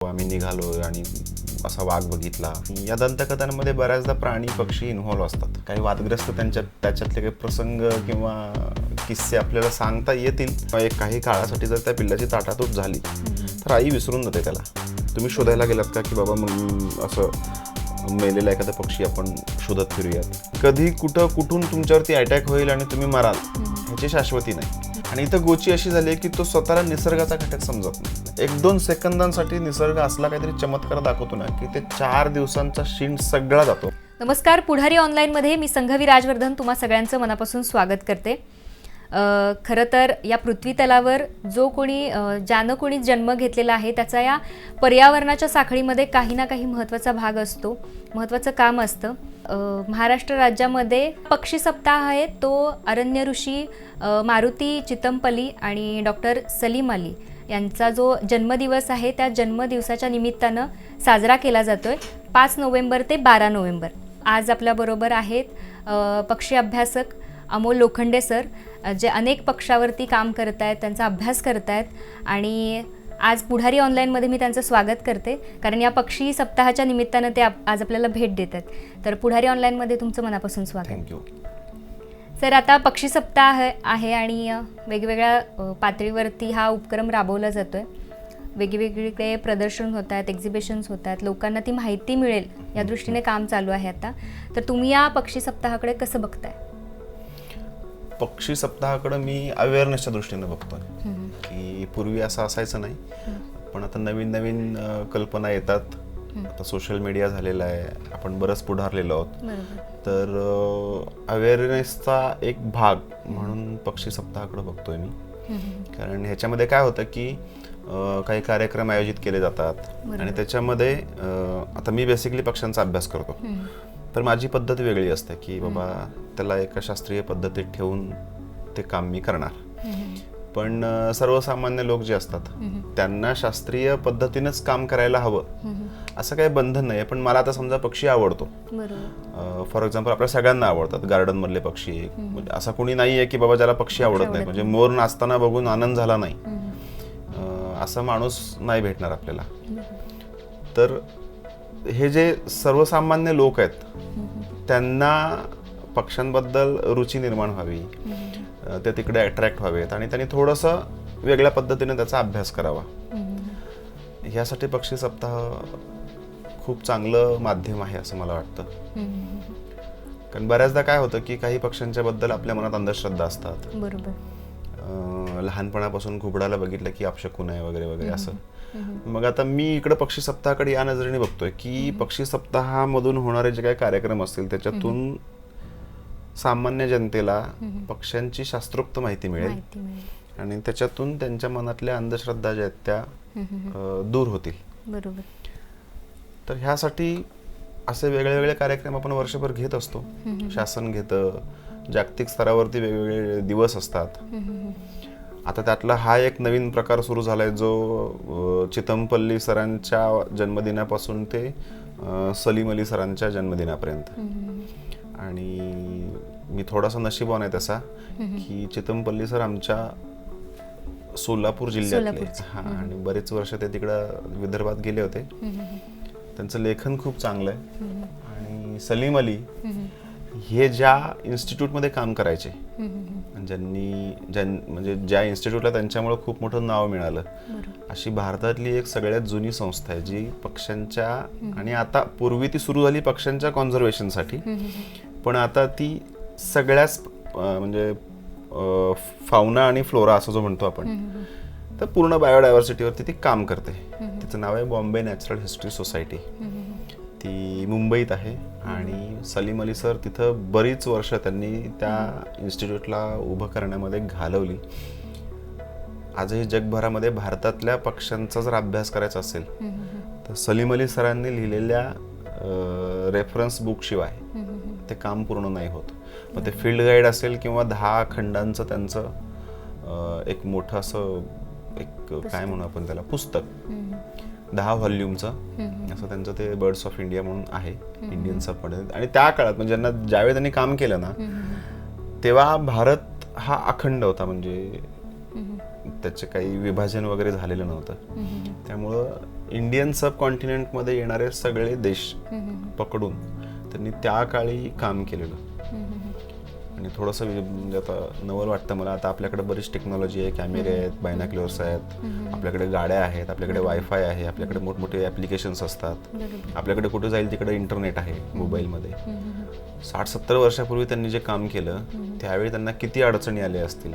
आम्ही निघालो आणि असा वाघ बघितला. या दंतकथांमध्ये बऱ्याचदा प्राणी पक्षी इन्व्हॉल्व असतात. काही वादग्रस्त त्याच्यातले काही प्रसंग किंवा किस्से आपल्याला सांगता येतील. काही काळासाठी जर त्या पिल्लाची ताटातूट झाली तर आई विसरून जाते त्याला. तुम्ही शोधायला गेलात का की बाबा असं मेलेला एखादा पक्षी आपण शोधत फिरूयात? कधी कुठून तुमच्यावरती अटॅक होईल आणि तुम्ही मराल ह्याची शाश्वती नाही. आणि इथं गोची अशी झाली की तो स्वतःला निसर्गाचा घटक समजत नाही. 1-2 सेकंदांसाठी निसर्ग असला काहीतरी चमत्कार दाखवतो ना की ते 4 दिवसांचा शीण सगळा जातो. नमस्कार, पुढारी ऑनलाईनमध्ये मी संघवी राजवर्धन तुम्हा सगळ्यांचं मनापासून स्वागत करते. खरं तर या पृथ्वी तलावर ज्यानं कोणी जन्म घेतलेला आहे त्याचा या पर्यावरणाच्या साखळीमध्ये काही ना काही महत्त्वाचा भाग असतो, महत्त्वाचं काम असतं. महाराष्ट्र राज्यामध्ये पक्षी सप्ताह आहे तो अरण्य ऋषी मारुती चितमपल्ली आणि डॉक्टर सलीम अली यांचा जो जन्मदिवस आहे त्या जन्मदिवसाच्या निमित्तानं साजरा केला जातोय 5 नोव्हेंबर ते 12 नोव्हेंबर. आज आपल्याबरोबर आहेत पक्षी अभ्यासक अमोल लोखंडे सर, जे अनेक पक्षावरती काम करत आहेत, त्यांचा अभ्यास करत आहेत. आणि आज पुढारी ऑनलाईनमध्ये मी त्यांचं स्वागत करते कारण या पक्षी सप्ताहाच्या निमित्तानं ते आज आपल्याला भेट देत आहेत. तर पुढारी ऑनलाईनमध्ये तुमचं मनापासून स्वागत. Thank you sir. आता पक्षी सप्ताह आहे आणि वेगवेगळ्या पातळीवरती हा उपक्रम राबवला जातो आहे. वेगवेगळे प्रदर्शन होत आहेत, एक्झिबिशन्स होत आहेत, लोकांना ती माहिती मिळेल या दृष्टीने काम चालू आहे आता. तर तुम्ही या पक्षी सप्ताहाकडे कसं बघताय? पक्षी सप्ताहाकडे मी अवेअरनेसच्या दृष्टीने बघतोय की पूर्वी असं असायचं नाही, पण आता नवीन नवीन कल्पना येतात. आता सोशल मीडिया झालेला आहे, आपण बरंच पुढारलेलो आहोत. तर अवेअरनेसचा एक भाग म्हणून पक्षी सप्ताहाकडे बघतोय मी. कारण ह्याच्यामध्ये काय होतं की काही कार्यक्रम आयोजित केले जातात आणि त्याच्यामध्ये आता मी बेसिकली पक्ष्यांचा अभ्यास करतो. तर माझी पद्धत वेगळी असते की बाबा त्याला एका शास्त्रीय पद्धतीत ठेवून ते काम मी करणार. पण सर्वसामान्य लोक जे असतात त्यांना शास्त्रीय पद्धतीनेच काम करायला हवं असं काही बंधन नाही. पण मला आता समजा पक्षी आवडतो, फॉर एक्झाम्पल आपल्या सगळ्यांना आवडतात गार्डन मधले पक्षी. म्हणजे असं कोणी नाहीये की बाबा ज्याला पक्षी आवडत नाही. म्हणजे मोर नाचताना बघून आनंद झाला नाही असा माणूस नाही भेटणार आपल्याला. तर हे जे सर्वसामान्य लोक आहेत त्यांना पक्ष्यांबद्दल रुची निर्माण व्हावी, ते तिकडे अट्रॅक्ट व्हावेत आणि त्यांनी थोडंसं वेगळ्या पद्धतीने त्याचा अभ्यास करावा. ह्यासाठी पक्षी सप्ताह खूप चांगलं माध्यम आहे असं मला वाटतं. कारण बऱ्याचदा काय होतं की काही पक्ष्यांच्या बद्दल आपल्या मनात अंधश्रद्धा असतात. बरोबर. लहानपणापासून घुबडाला बघितलं की अपशकुन आहे वगैरे वगैरे असं. मग आता मी इकडे पक्षी सप्ताहाकडे या नजरेने बघतोय की पक्षी सप्ताहामधून होणारे जे काही कार्यक्रम असतील त्याच्यातून सामान्य जनतेला पक्ष्यांची शास्त्रोक्त माहिती मिळेल आणि त्याच्यातून त्यांच्या मनातल्या अंधश्रद्धा ज्या आहेत त्या दूर होतील. बरोबर. तर ह्यासाठी असे वेगळे वेगळे कार्यक्रम आपण वर्षभर घेत असतो. शासन घेतं, जागतिक स्तरावरती वेगवेगळे दिवस असतात. आता त्यातला हा एक नवीन प्रकार सुरू झालाय जो चितमपल्ली सरांच्या जन्मदिनापासून ते सलीम अली सरांच्या जन्मदिनापर्यंत. आणि मी थोडासा नशिबवान आहे तसा की चितमपल्ली सर आमच्या सोलापूर जिल्ह्यातले. आणि बरेच वर्ष ते तिकडं विदर्भात गेले होते. त्यांचं लेखन खूप चांगलं आहे. आणि सलीम अली हे ज्या इन्स्टिट्यूटमध्ये काम करायचे, म्हणजे ज्या इन्स्टिट्यूटला त्यांच्यामुळे खूप मोठं नाव मिळालं, अशी भारतातली एक सगळ्यात जुनी संस्था आहे जी पक्ष्यांच्या, आणि आता पूर्वी ती सुरू झाली पक्ष्यांच्या कॉन्झर्वेशनसाठी, पण आता ती सगळ्याच म्हणजे फाउना आणि फ्लोरा असं जो म्हणतो आपण, तर पूर्ण बायोडायव्हर्सिटीवरती ती काम करते. तिचं नाव आहे बॉम्बे नॅचरल हिस्ट्री सोसायटी. ती मुंबईत आहे. आणि सलीम अली सर तिथं बरीच वर्ष त्यांनी त्या इन्स्टिट्यूटला उभं करण्यामध्ये घालवली. आजही जगभरामध्ये भारतातल्या पक्ष्यांचा जर अभ्यास करायचा असेल तर सलीम अली सरांनी लिहिलेल्या रेफरन्स बुक शिवाय ते काम पूर्ण नाही होत. मग ते फील्ड गाईड असेल किंवा 10 खंडांचं त्यांचं एक मोठं असं एक काय म्हणू आपण त्याला पुस्तक, 10 व्हॉल्यूमचं असं त्यांचं ते बर्ड्स ऑफ इंडिया म्हणून आहे, इंडियन सबमध्ये. आणि त्या काळात म्हणजे ज्यावेळी त्यांनी काम केलं ना तेव्हा भारत हा अखंड होता. म्हणजे त्याचे काही विभाजन वगैरे झालेलं नव्हतं. त्यामुळं इंडियन सब कॉन्टिनेंटमध्ये येणारे सगळे देश पकडून त्यांनी त्या काळी काम केलेलं. आणि थोडंसं म्हणजे आता नवल वाटतं मला, आता आपल्याकडे बरीच टेक्नॉलॉजी आहे, कॅमेरे आहेत, बायनाक्युलर्स आहेत, आपल्याकडे गाड्या आहेत, आपल्याकडे वायफाय आहे, आपल्याकडे मोठमोठे ॲप्लिकेशन्स असतात, आपल्याकडे कुठे जाईल तिकडे इंटरनेट आहे मोबाईलमध्ये. 60-70 वर्षापूर्वी त्यांनी जे काम केलं त्यावेळी त्यांना किती अडचणी आल्या असतील.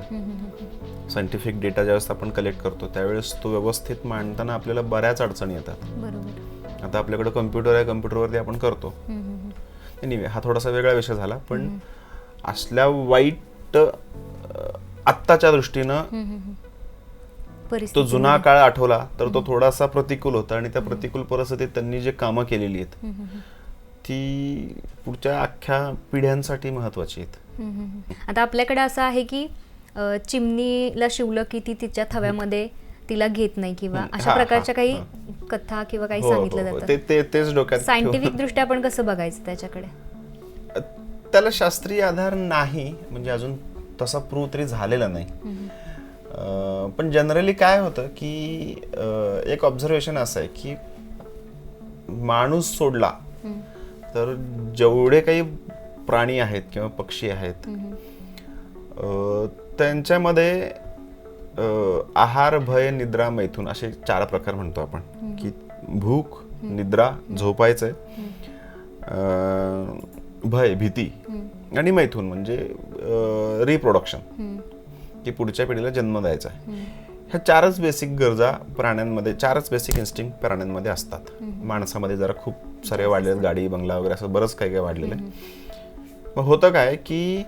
सायंटिफिक डेटा ज्यावेळेस आपण कलेक्ट करतो त्यावेळेस तो व्यवस्थित मांडताना आपल्याला बऱ्याच अडचणी येतात. आता आपल्याकडे कम्प्युटर आहे, कम्प्युटरवरती आपण करतो. एनिवे हा थोडासा वेगळा विषय झाला, पण असल्या वाईट आत्ताच्या दृष्टीनं तो जुना काळ आठवला तर तो थोडासा प्रतिकूल होता. आणि त्या प्रतिकूल परिस्थितीत त्यांनी जे कामं केलेली आहेत ती पुढच्या अख्ख्या पिढ्यांसाठी महत्वाची आहेत. आता आपल्याकडे असं आहे की चिमणीला शिवलं की ती तिच्या थव्यामध्ये तिला घेत नाही किंवा अशा प्रकारच्या काही कथा किंवा काही सांगितलं जातं. तेच डोक्यात सायंटिफिक दृष्ट्या आपण कसं बघायचं त्याच्याकडे? त्याला शास्त्रीय आधार नाही, म्हणजे अजून तसा प्रूव्ह तरी झालेला नाही. पण जनरली काय होतं की एक ऑब्झर्वेशन असं आहे की माणूस सोडला तर जेवढे काही प्राणी आहेत किंवा पक्षी आहेत त्यांच्यामध्ये आहार, भय, निद्रा, मैथुन असे 4 प्रकार म्हणतो आपण. की भूक, निद्रा, झोपायचंय, भय, भीती, आणि मैथुन म्हणजे रिप्रोडक्शन, की पुढच्या पिढीला जन्म द्यायचा आहे. ह्या 4च बेसिक गरजा प्राण्यांमध्ये, 4च बेसिक इन्स्टिंक्ट प्राण्यांमध्ये असतात. माणसामध्ये जरा खूप सारे वाढलेले, गाडी, बंगला वगैरे असं बरंच काही काही वाढलेलं आहे. मग होतं काय की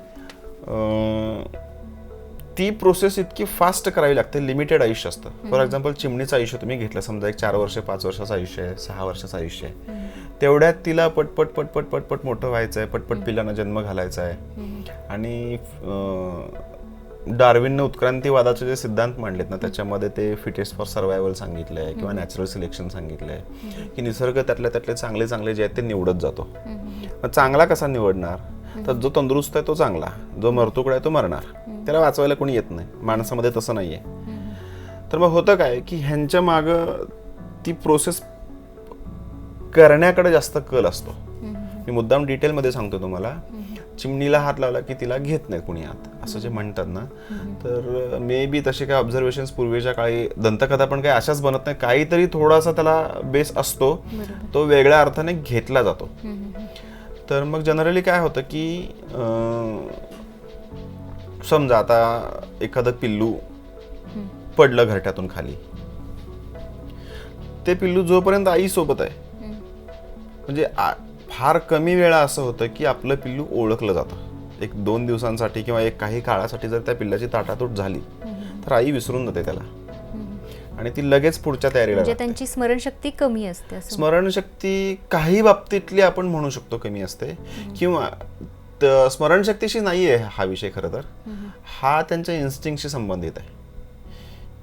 ती प्रोसेस इतकी फास्ट करावी लागते, लिमिटेड आयुष्य असतं. फॉर एक्झाम्पल चिमणीचं आयुष्य तुम्ही घेतलं, समजा एक 4 वर्ष 5 वर्षाचं आयुष्य आहे, 6 वर्षाचं आयुष्य आहे, तेवढ्यात तिला पटपट पटपट पटपट मोठं व्हायचं आहे, पटपट पिलांना जन्म घालायचा आहे. आणि डार्विननं उत्क्रांतीवादाचे जे सिद्धांत मांडलेत ना त्याच्यामध्ये ते फिटेस्ट फॉर सर्वायवल सांगितलं आहे किंवा नॅचरल सिलेक्शन सांगितलं आहे की निसर्ग त्यातले चांगले चांगले जे आहेत ते निवडत जातो. मग चांगला कसा निवडणार? तर जो तंदुरुस्त आहे तो चांगला, जो मरतुकडा आहे तो मरणार. त्याला वाचवायला कोणी येत नाही. माणसामध्ये तसं नाहीये. तर मग होतं काय की ह्यांच्या मागं ती प्रोसेस करण्याकडे जास्त कल असतो. मी मुद्दाम डिटेलमध्ये सांगतो तुम्हाला. चिमणीला हात लावला की तिला घेत नाहीत कुणी हात, असं जे म्हणतात ना, तर मे बी तसे काही ऑब्झर्वेशन्स पूर्वीच्या काळी, दंतकथा पण काही अशाच बनत नाही, काहीतरी थोडासा त्याला बेस असतो, तो वेगळ्या अर्थाने घेतला जातो. तर मग जनरली काय होतं की समजा आता एखादं पिल्लू पडलं घरट्यातून खाली, ते पिल्लू जोपर्यंत आई सोबत आहे, म्हणजे फार कमी वेळा असं होतं की आपलं पिल्लू ओळखलं जातं. 1-2 दिवसांसाठी किंवा काही काळासाठी जर त्या पिल्लाची ताटातूट झाली तर आई विसरून जाते त्याला आणि ती लगेच पुढच्या तयारीला लागते. त्यांची स्मरणशक्ती कमी असते. स्मरणशक्ती काही बाबतीतली आपण म्हणू शकतो कमी असते, किंवा स्मरणशक्तीशी नाहीये हा विषय. खरं तर हा त्यांच्या इन्स्टिंक्टशी संबंधित आहे.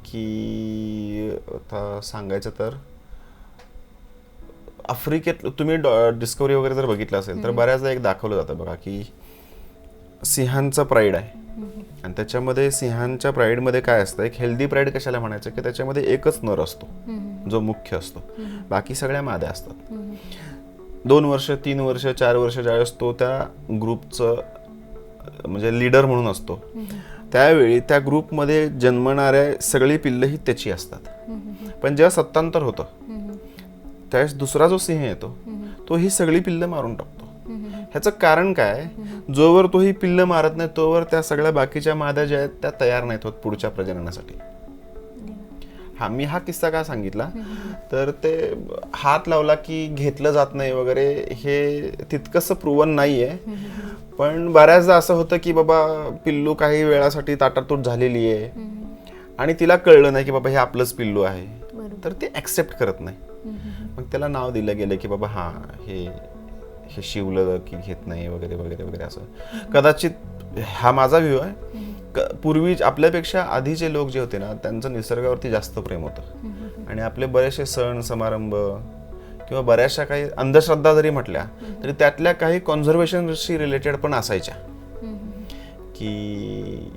की आता सांगायचं तर आफ्रिकेत तुम्ही डिस्कवरी वगैरे जर बघितलं असेल तर बऱ्याचदा एक दाखवलं जातं बघा की सिंहांचा प्राईड आहे आणि त्याच्यामध्ये सिंहांच्या प्राईडमध्ये काय असतं, एक हेल्दी प्राईड कशाला म्हणायचं की त्याच्यामध्ये एकच नर असतो जो मुख्य असतो, बाकी सगळ्या माद्या असतात. 2 वर्ष 3 वर्ष 4 वर्ष ज्यावेळेस तो त्या ग्रुपचं म्हणजे लीडर म्हणून असतो, त्यावेळी त्या ग्रुपमध्ये जन्मणाऱ्या सगळी पिल्लं ही त्याची असतात. पण जेव्हा सत्तांतर होतं त्यावेळेस दुसरा जो सिंह येतो तो ही सगळी पिल्लं मारून टाकतो. ह्याचं कारण काय, जोवर तो ही पिल्लं मारत नाही तोवर त्या सगळ्या बाकीच्या माद्या ज्या आहेत त्या तयार नाहीत होत पुढच्या प्रजननासाठी. मी हा किस्सा का सांगितला तर ते हात लावला की घेतलं जात नाही वगैरे हे तितकंसं प्रूव्हन नाहीये. पण बऱ्याचदा असं होतं की बाबा पिल्लू काही वेळासाठी ताटातूट झालेली आहे आणि तिला कळलं नाही की बाबा हे आपलंच पिल्लू आहे, तर ते ऍक्सेप्ट करत नाही. मग त्याला नाव दिलं गेलं की बाबा हा हे शिवलं की घेत नाही वगैरे वगैरे वगैरे. असं कदाचित हा माझा व्ह्यू आहे. पूर्वी आपल्यापेक्षा आधीचे लोक जे होते ना त्यांचं निसर्गावरती जास्त प्रेम होतं आणि आपले बरेचसे सण समारंभ किंवा बऱ्याचशा काही अंधश्रद्धा जरी म्हटल्या तरी त्यातल्या काही कॉन्झर्वेशनशी रिलेटेड पण असायच्या. की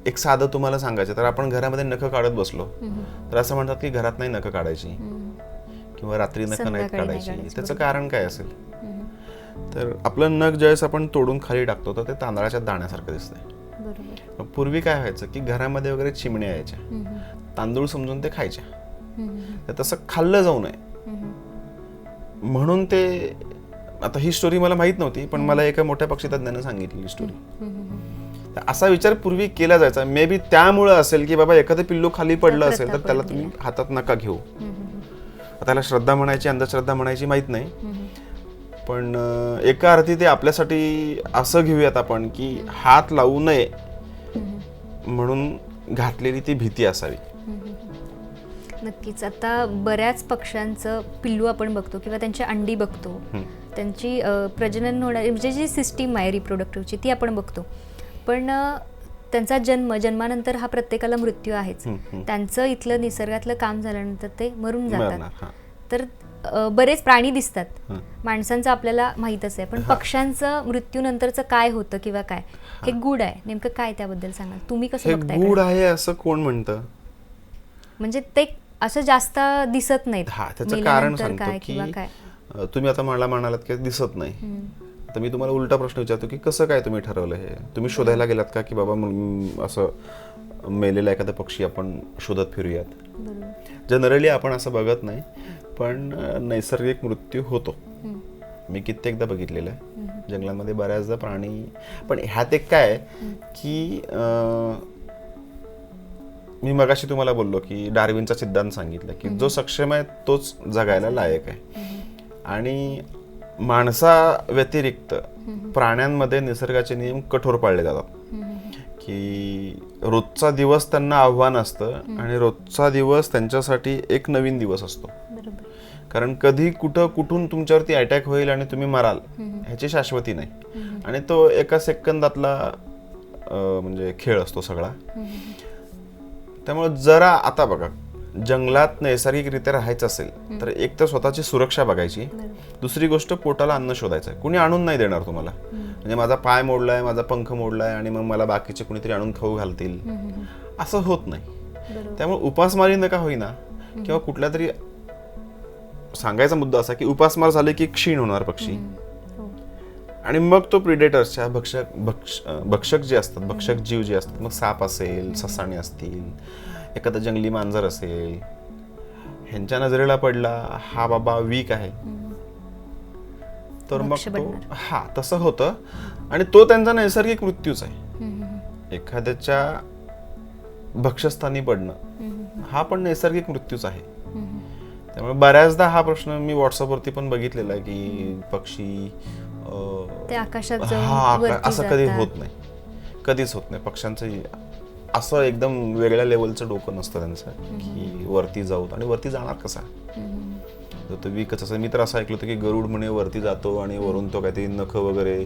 एक साधं तुम्हाला सांगायचं तर आपण घरामध्ये नखं काढत बसलो तर असं म्हणतात की घरात नाही नखं काढायची किंवा रात्री नख नाहीत संध्याकाळी नाही काढायची, काढायची, त्याचं कारण काय असेल? तर आपलं नख ज्यावेळेस आपण तोडून खाली टाकतो तर ते तांदळाच्या दाण्यासारखं दिसतंय. बरोबर. पूर्वी काय व्हायचं की घरामध्ये वगैरे चिमण्या यायच्या, तांदूळ समजून ते खायच्या, तर तसं खाल्लं जाऊ नये म्हणून ते, आता ही स्टोरी मला माहित नव्हती पण मला एका मोठ्या पक्षीतज्ञाने सांगितली स्टोरी. असा विचार पूर्वी केला जायचा, मे बी त्यामुळे असेल की बाबा एखादं पिल्लू खाली पडलं असेल तर त्याला तुम्ही हातात नका घेऊ. त्याला श्रद्धा म्हणायची अंधश्रद्धा म्हणायची माहित नाही, पण एका अर्थी ते आपल्यासाठी असं घेऊयात आपण की हात लावू नये म्हणून घातलेली ती भीती असावी. नक्कीच. आता बऱ्याच पक्ष्यांचं पिल्लू आपण बघतो किंवा त्यांची अंडी बघतो, त्यांची प्रजनन होणारी म्हणजे जी सिस्टीम आहे रिप्रोडक्टिव्हची ती आपण बघतो, पण त्यांचा जन्मानंतर हा प्रत्येकाला मृत्यू आहेच. त्यांचं इथलं निसर्गातलं काम झाल्यानंतर ते मरून जातात. तर बरेच प्राणी दिसतात, माणसांचं आपल्याला माहीतच आहे, पण पक्ष्यांचं मृत्यूनंतरचं काय होतं किंवा काय हे गूढ आहे, नेमकं काय त्याबद्दल सांगा. तुम्ही कसं बघताय? गूढ आहे असं कोण म्हणतं? म्हणजे ते असं जास्त दिसत नाहीत. त्याचं कारण सांगतो की तुम्ही आता मला म्हणालात की दिसत नाही, तर मी तुम्हाला उलटा प्रश्न विचारतो की कसं काय तुम्ही ठरवलं हे? तुम्ही शोधायला गेलात का की बाबा असं मेलेला एखादा पक्षी आपण शोधत फिरूयात? जनरली आपण असं बघत नाही, पण नैसर्गिक मृत्यू होतो. मी कित्येकदा बघितलेलं आहे जंगलांमध्ये, बऱ्याचदा प्राणी. पण ह्यात एक काय की मी मगाशी तुम्हाला बोललो की डार्विनचा सिद्धांत सांगितला की जो सक्षम आहे तोच जगायला लायक आहे. आणि माणसा व्यतिरिक्त प्राण्यांमध्ये निसर्गाचे नियम कठोर पाळले जातात की रोजचा दिवस त्यांना आव्हान असतं आणि रोजचा दिवस त्यांच्यासाठी एक नवीन दिवस असतो. कारण कधी कुठून तुमच्यावरती अटॅक होईल आणि तुम्ही मराल ह्याची शाश्वती नाही, आणि तो एका सेकंदातला म्हणजे खेळ असतो सगळा. त्यामुळे जरा आता बघा, जंगलात नैसर्गिकरित्या राहायचं असेल तर एक तर स्वतःची सुरक्षा बघायची, दुसरी गोष्ट पोटाला अन्न शोधायचं. कुणी आणून नाही देणार तुम्हाला. म्हणजे माझा पाय मोडलाय, माझा पंख मोडलाय आणि मग मला बाकीचे कुणीतरी आणून खाऊ घालतील, असं होत नाही. त्यामुळे उपासमारी नका होईना, किंवा कुठल्या तरी, सांगायचा मुद्दा असा की उपासमार झाले की क्षीण होणार पक्षी, आणि मग तो प्रिडेटर्सच्या भक्षक जे असतात, भक्षक जीव जे असतात, मग साप असेल, ससाणे असतील, एखादा जंगली मांजर असेल, ह्यांच्या नजरेला पडला हा बाबा वीक आहे तर मग तो तसं होतं. आणि तो त्यांचा नैसर्गिक मृत्यूच आहे. एखाद्याच्या भक्षस्थानी पडणं हा पण नैसर्गिक मृत्यूच आहे. त्यामुळे बऱ्याचदा हा प्रश्न मी व्हॉट्सअपवरती पण बघितलेला आहे की पक्षी असं कधी होत नाही, कधीच होत नाही. पक्ष्यांचं असं एकदम वेगळ्या लेवलचं डोकं नसतं त्यांचं की वरती जाऊ, आणि वरती जाणार कसा? तो विकच असं. मी तर असं ऐकलं होतं की गरुड म्हणे वरती जातो आणि वरून तो काहीतरी नख वगैरे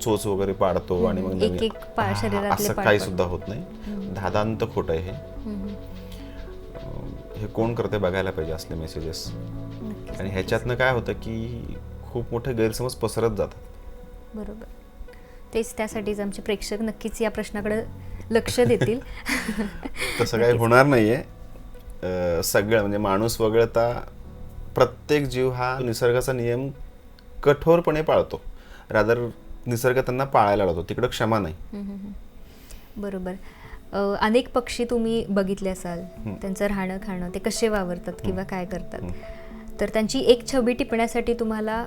चोच वगैरे पाडतो आणि मग असं काही सुद्धा होत नाही. धादांत खोटं आहे हे कोण करते बघायला पाहिजे असले मेसेजेस. आणि ह्याच्यातनं काय होतं की खूप मोठे गैरसमज पसरत जातात. बरोबर. तेच त्यासाठीच आमचे प्रेक्षक नक्कीच या प्रश्नाकडे लक्ष देतील. तसं काही होणार नाहीये. सगळं म्हणजे माणूस वगळता प्रत्येक जीव हा निसर्गाचा नियम कठोरपणे पाळतो. रादर निसर्ग त्यांना पाळायला लावतो, तिकडं क्षमा नाही. बरोबर. अनेक पक्षी तुम्ही बघितले असाल, त्यांचं राहणं खाणं, ते कसे वावरतात किंवा काय करतात, तर त्यांची एक छबी टिपण्यासाठी तुम्हाला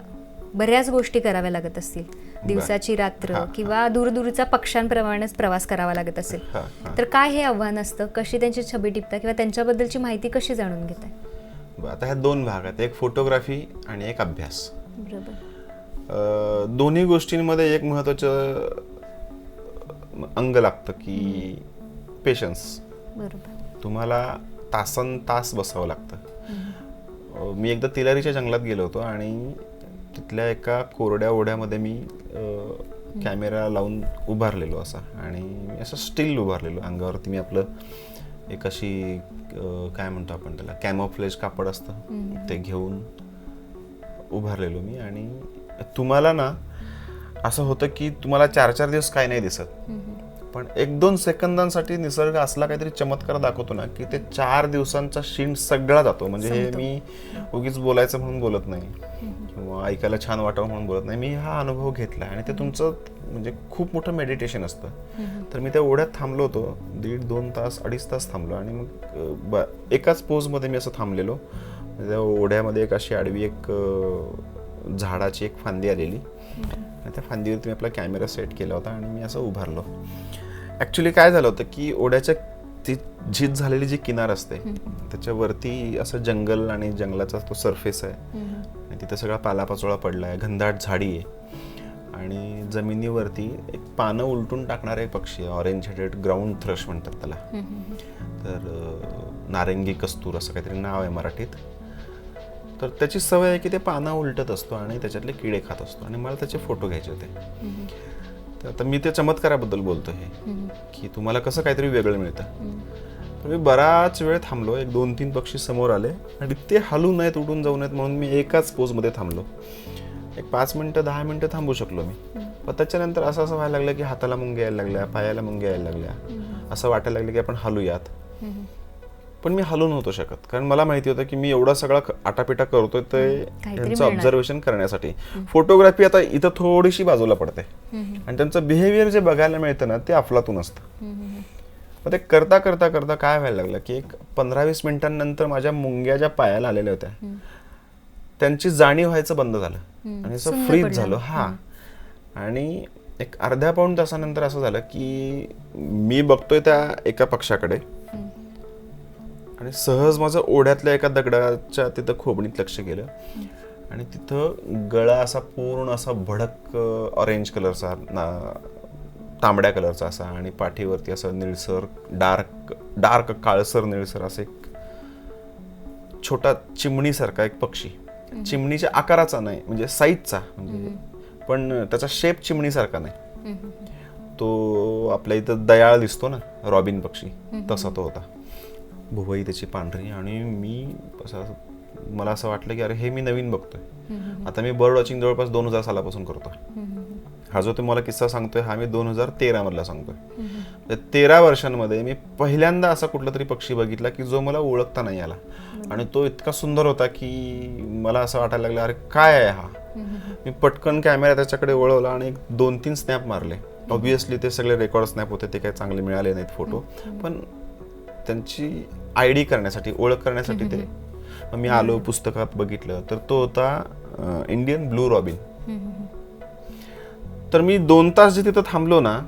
बऱ्याच गोष्टी कराव्या लागत असतील. दिवसाची रात्र किंवा दूरदूरचा पक्ष्यांप्रमाणेच प्रवास करावा लागत असेल. तर काय हे आव्हान असतं? कशी त्यांची छबी टिपता किंवा त्यांच्याबद्दलची माहिती कशी जाणून घेताय? आता ह्या दोन भाग आहेत, एक फोटोग्राफी आणि एक अभ्यास. बरोबर. दोन्ही गोष्टींमध्ये एक महत्वाचं अंग लागतं की पेशन्स. बरोबर. तुम्हाला तासनतास बसावं लागतं. मी एकदा तिलारीच्या जंगलात गेलो होतो आणि तिथल्या एका कोरड्या ओढ्यामध्ये मी कॅमेरा लावून उभारलेलो असा, आणि मी असं स्टील उभारलेलो. अंगावरती मी आपलं एक अशी काय म्हणतो आपण त्याला, कॅमोफ्लेज कापड असतं ते घेऊन उभारलेलो मी. आणि तुम्हाला ना असं होतं की तुम्हाला 4-4 दिवस काय नाही दिसत, पण 1-2 सेकंदांसाठी निसर्ग असला काहीतरी चमत्कार दाखवतो ना की ते 4 दिवसांचा शीण सगळा जातो. म्हणजे हे मी उगीच बोलायचं म्हणून बोलत नाही किंवा ऐकायला छान वाटावं म्हणून बोलत नाही. मी हा अनुभव घेतला आणि ते तुमचं म्हणजे खूप मोठं मेडिटेशन असतं. तर मी त्या ओढ्यात थांबलो होतो 1.5-2 तास 2.5 तास थांबलो आणि मग एकाच पोजमध्ये मी असं थांबलेलो. त्या ओढ्यामध्ये एक अशी आडवी एक झाडाची एक फांदी आलेली आणि त्या फांदीवरती मी आपला कॅमेरा सेट केला होता आणि मी असं उभारलो. ॲक्च्युली काय झालं होतं की ओढ्याच्या ती झीज झालेली जी किनार असते त्याच्यावरती असं जंगल आणि जंगलाचा तो सरफेस आहे आणि तिथं सगळा पालापाचोळा पडला आहे, घनदाट झाडी आहे आणि जमिनीवरती एक पानं उलटून टाकणारा एक पक्षी आहे, ऑरेंज हेडेड ग्राउंड थ्रश म्हणतात त्याला. तर नारंगी कस्तूर असं काहीतरी नाव आहे मराठीत. तर त्याची सवय आहे की ते पानं उलटत असतो आणि त्याच्यातले किडे खात असतो आणि मला त्याचे फोटो घ्यायचे होते. तर आता मी त्या चमत्काराबद्दल बोलतो हे की तुम्हाला कसं काहीतरी वेगळं मिळतं. तर मी बराच वेळ थांबलो, 1-2-3 पक्षी समोर आले आणि ते हलू नयेत उडून जाऊ नयेत म्हणून मी एकाच पोजमध्ये थांबलो. एक 5 मिनिटं 10 मिनिटं थांबू शकलो मी. पण त्याच्यानंतर असं व्हायला लागलं की हाताला मुंग्या यायला लागल्या, पायाला मुंग्या यायला लागल्या, असं वाटायला लागलं की आपण हलूयात. पण मी हलू नव्हतो शकत कारण मला माहिती होतं की मी एवढा सगळा आटापिटा करतोय ते यांचं ऑब्झर्वेशन करण्यासाठी. फोटोग्राफी आता इथं थोडीशी बाजूला पडते आणि त्यांचं बिहेवियर जे बघायला मिळतं ना ते अफलातून असतं. मग ते करता करता करता काय व्हायला लागलं की एक 15-20 मिनिटांनंतर माझ्या मुंग्या ज्या पायाला आलेल्या होत्या त्यांची जाणीव व्हायचं बंद झालं आणि असं फ्रीज झालो. हा आणि एक अर्ध्या-पाऊण तासानंतर असं झालं की मी बघतोय त्या एका पक्षाकडे आणि सहज माझं ओढ्यातल्या एका दगडाच्या तिथं खोबणीत लक्ष गेलं आणि तिथं गळा असा पूर्ण असा भडक ऑरेंज कलरचा, तांबड्या कलरचा असा आणि पाठीवरती असं निळसर डार्क काळसर निळसर असं एक छोटा चिमणीसारखा एक पक्षी. चिमणीच्या आकाराचा नाही म्हणजे साईजचा, म्हणजे पण त्याचा शेप चिमणीसारखा नाही. तो आपल्या इथं दयाळ दिसतो ना रॉबिन पक्षी, तसा तो होता. भुवई त्याची पांढरी आणि मला असं वाटलं की अरे हे मी नवीन बघतोय. आता मी बर्ड वॉचिंग जवळपास 2000 सालापासून करतोय. हा जो तुम्हाला किस्सा सांगतोय हा मी 2013 मधला सांगतोय. 13 वर्षांमध्ये मी पहिल्यांदा असा कुठला तरी पक्षी बघितला की जो मला ओळखता नाही आला आणि तो इतका सुंदर होता की मला असं वाटायला लागलं अरे काय आहे हा. मी पटकन कॅमेरा त्याच्याकडे वळवला आणि 2-3 स्नॅप मारले. ऑब्व्हियसली ते सगळे रेकॉर्ड स्नॅप होते, ते काही चांगले मिळाले नाहीत फोटो, पण त्यांची आयडी करण्यासाठी, ओळख करण्यासाठी ते. मी आलो, पुस्तकात बघितलं तर तो होता इंडियन ब्लू रॉबिन. तर मी 2 तास जे तिथं थांबलो ना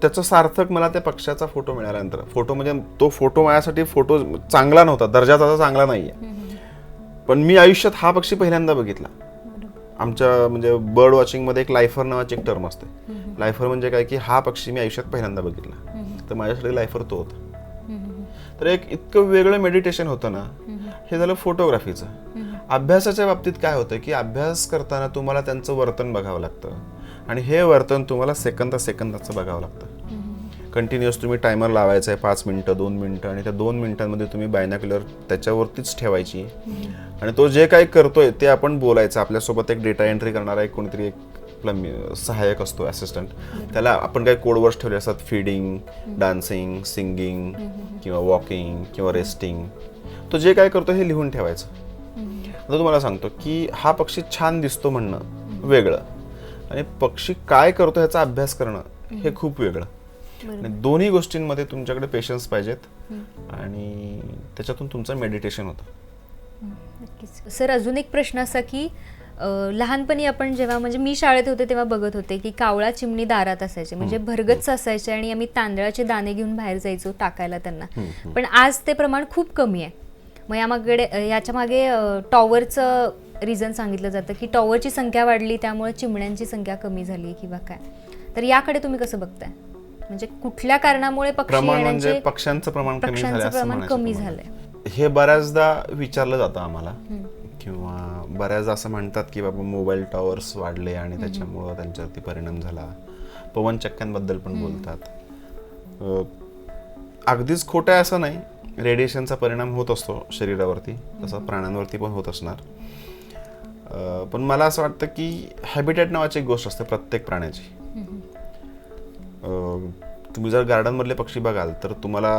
त्याचं सार्थक मला त्या पक्षाचा फोटो मिळाल्यानंतर. फोटो म्हणजे तो फोटो माझ्यासाठी फोटो चांगला नव्हता, दर्जा त्याचा चांगला नाहीये, पण मी आयुष्यात हा पक्षी पहिल्यांदा बघितला. आमच्या म्हणजे बर्ड वॉचिंग मध्ये एक लायफर नावाची एक टर्म असते. लायफर म्हणजे काय की हा पक्षी मी आयुष्यात पहिल्यांदा बघितला, तर माझ्यासाठी लायफर तो होता. तर एक इतकं वेगळं मेडिटेशन होतं ना. हे झालं फोटोग्राफीचं. अभ्यासाच्या बाबतीत काय होतं की अभ्यास करताना तुम्हाला त्यांचं वर्तन बघावं लागतं आणि हे वर्तन तुम्हाला सेकंदाचं बघावं लागतं. कंटिन्युअस तुम्ही टायमर लावायचा आहे 5 मिनिटं 2 मिनिटं आणि त्या 2 मिनिटांमध्ये तुम्ही बायनॉक्युलर त्याच्यावरतीच ठेवायची आणि तो जे काही करतोय ते आपण बोलायचं. आपल्यासोबत एक डेटा एंट्री करणारा एक कोणीतरी एक आपला सहाय्यक असतो, असिस्टंट. त्याला आपण काही कोडवर्ड्स ठेवले असतात, फीडिंग, डान्सिंग, सिंगिंग किंवा वॉकिंग किंवा रेस्टिंग. तो जे काय करतो हे लिहून ठेवायचं. आता तुम्हाला सांगतो की हा पक्षी छान दिसतो म्हणणं वेगळं आणि पक्षी काय करतो ह्याचा अभ्यास करणं हे खूप वेगळं. आणि दोन्ही गोष्टींमध्ये तुमच्याकडे पेशन्स पाहिजेत आणि त्याच्यातून तुमचं मेडिटेशन होतं. नक्कीच सर. अजून एक प्रश्न असा की लहानपणी आपण जेव्हा म्हणजे मी शाळेत होते तेव्हा बघत होते की कावळा चिमणी दारात असायचे, म्हणजे भरगच्च असायचे आणि आम्ही तांदळाचे दाणे घेऊन बाहेर जायचो टाकायला त्यांना. पण आज ते प्रमाण खूप कमी आहे. मग याच्या मागे टॉवरचं रिझन सांगितलं जातं की टॉवरची संख्या वाढली त्यामुळे चिमण्यांची संख्या कमी झाली किंवा काय. तर याकडे तुम्ही कसं बघताय, म्हणजे कुठल्या कारणामुळे म्हणजे पक्ष्यांचं प्रमाण कमी झालंय? हे बऱ्याचदा विचारलं जातं आम्हाला किंवा बऱ्याचदा असं म्हणतात की बाबा मोबाईल टॉवर्स वाढले आणि त्याच्यामुळं त्यांच्यावरती परिणाम झाला. पवनचक्क्यांबद्दल पण बोलतात. अगदीच खोटं आहे असं नाही. रेडिएशनचा परिणाम होत असतो शरीरावरती, तसं प्राण्यांवरती पण होत असणार. पण मला असं वाटतं की हॅबिटॅट नावाची एक गोष्ट असते प्रत्येक प्राण्याची. तुम्ही जर गार्डनमधले पक्षी बघाल तर तुम्हाला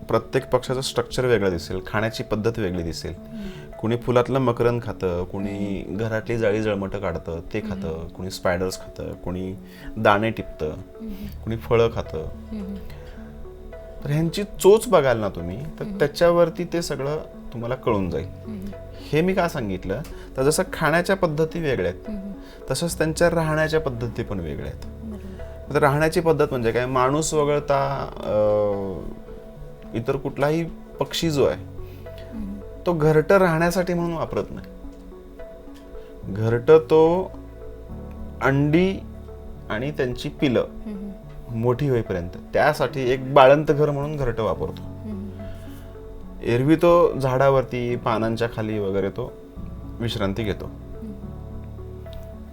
प्रत्येक पक्षाचं स्ट्रक्चर वेगळं दिसेल, खाण्याची पद्धत वेगळी दिसेल. कुणी फुलातलं मकरंद खातं, कुणी घरातली जाळी जळमटं काढतं ते खातं, कुणी स्पायडर्स खातं, कुणी दाणे टिपतं, कुणी फळं खातं. तर ह्यांची चोच बघाल ना तुम्ही तर त्याच्यावरती ते सगळं तुम्हाला कळून जाईल. हे मी का सांगितलं तर जसं खाण्याच्या पद्धती वेगळ्या आहेत तसंच त्यांच्या राहण्याच्या पद्धती पण वेगळ्या आहेत. तर राहण्याची पद्धत म्हणजे काय, माणूस वगळता इतर कुठलाही पक्षी जो आहे तो घरटं राहण्यासाठी म्हणून वापरत नाही. घरटं तो अंडी आणि त्यांची पिलं मोठी होईपर्यंत त्यासाठी एक बाळंत घर म्हणून घरटं वापरतो. एरवी तो झाडावरती पानांच्या खाली वगैरे तो विश्रांती घेतो.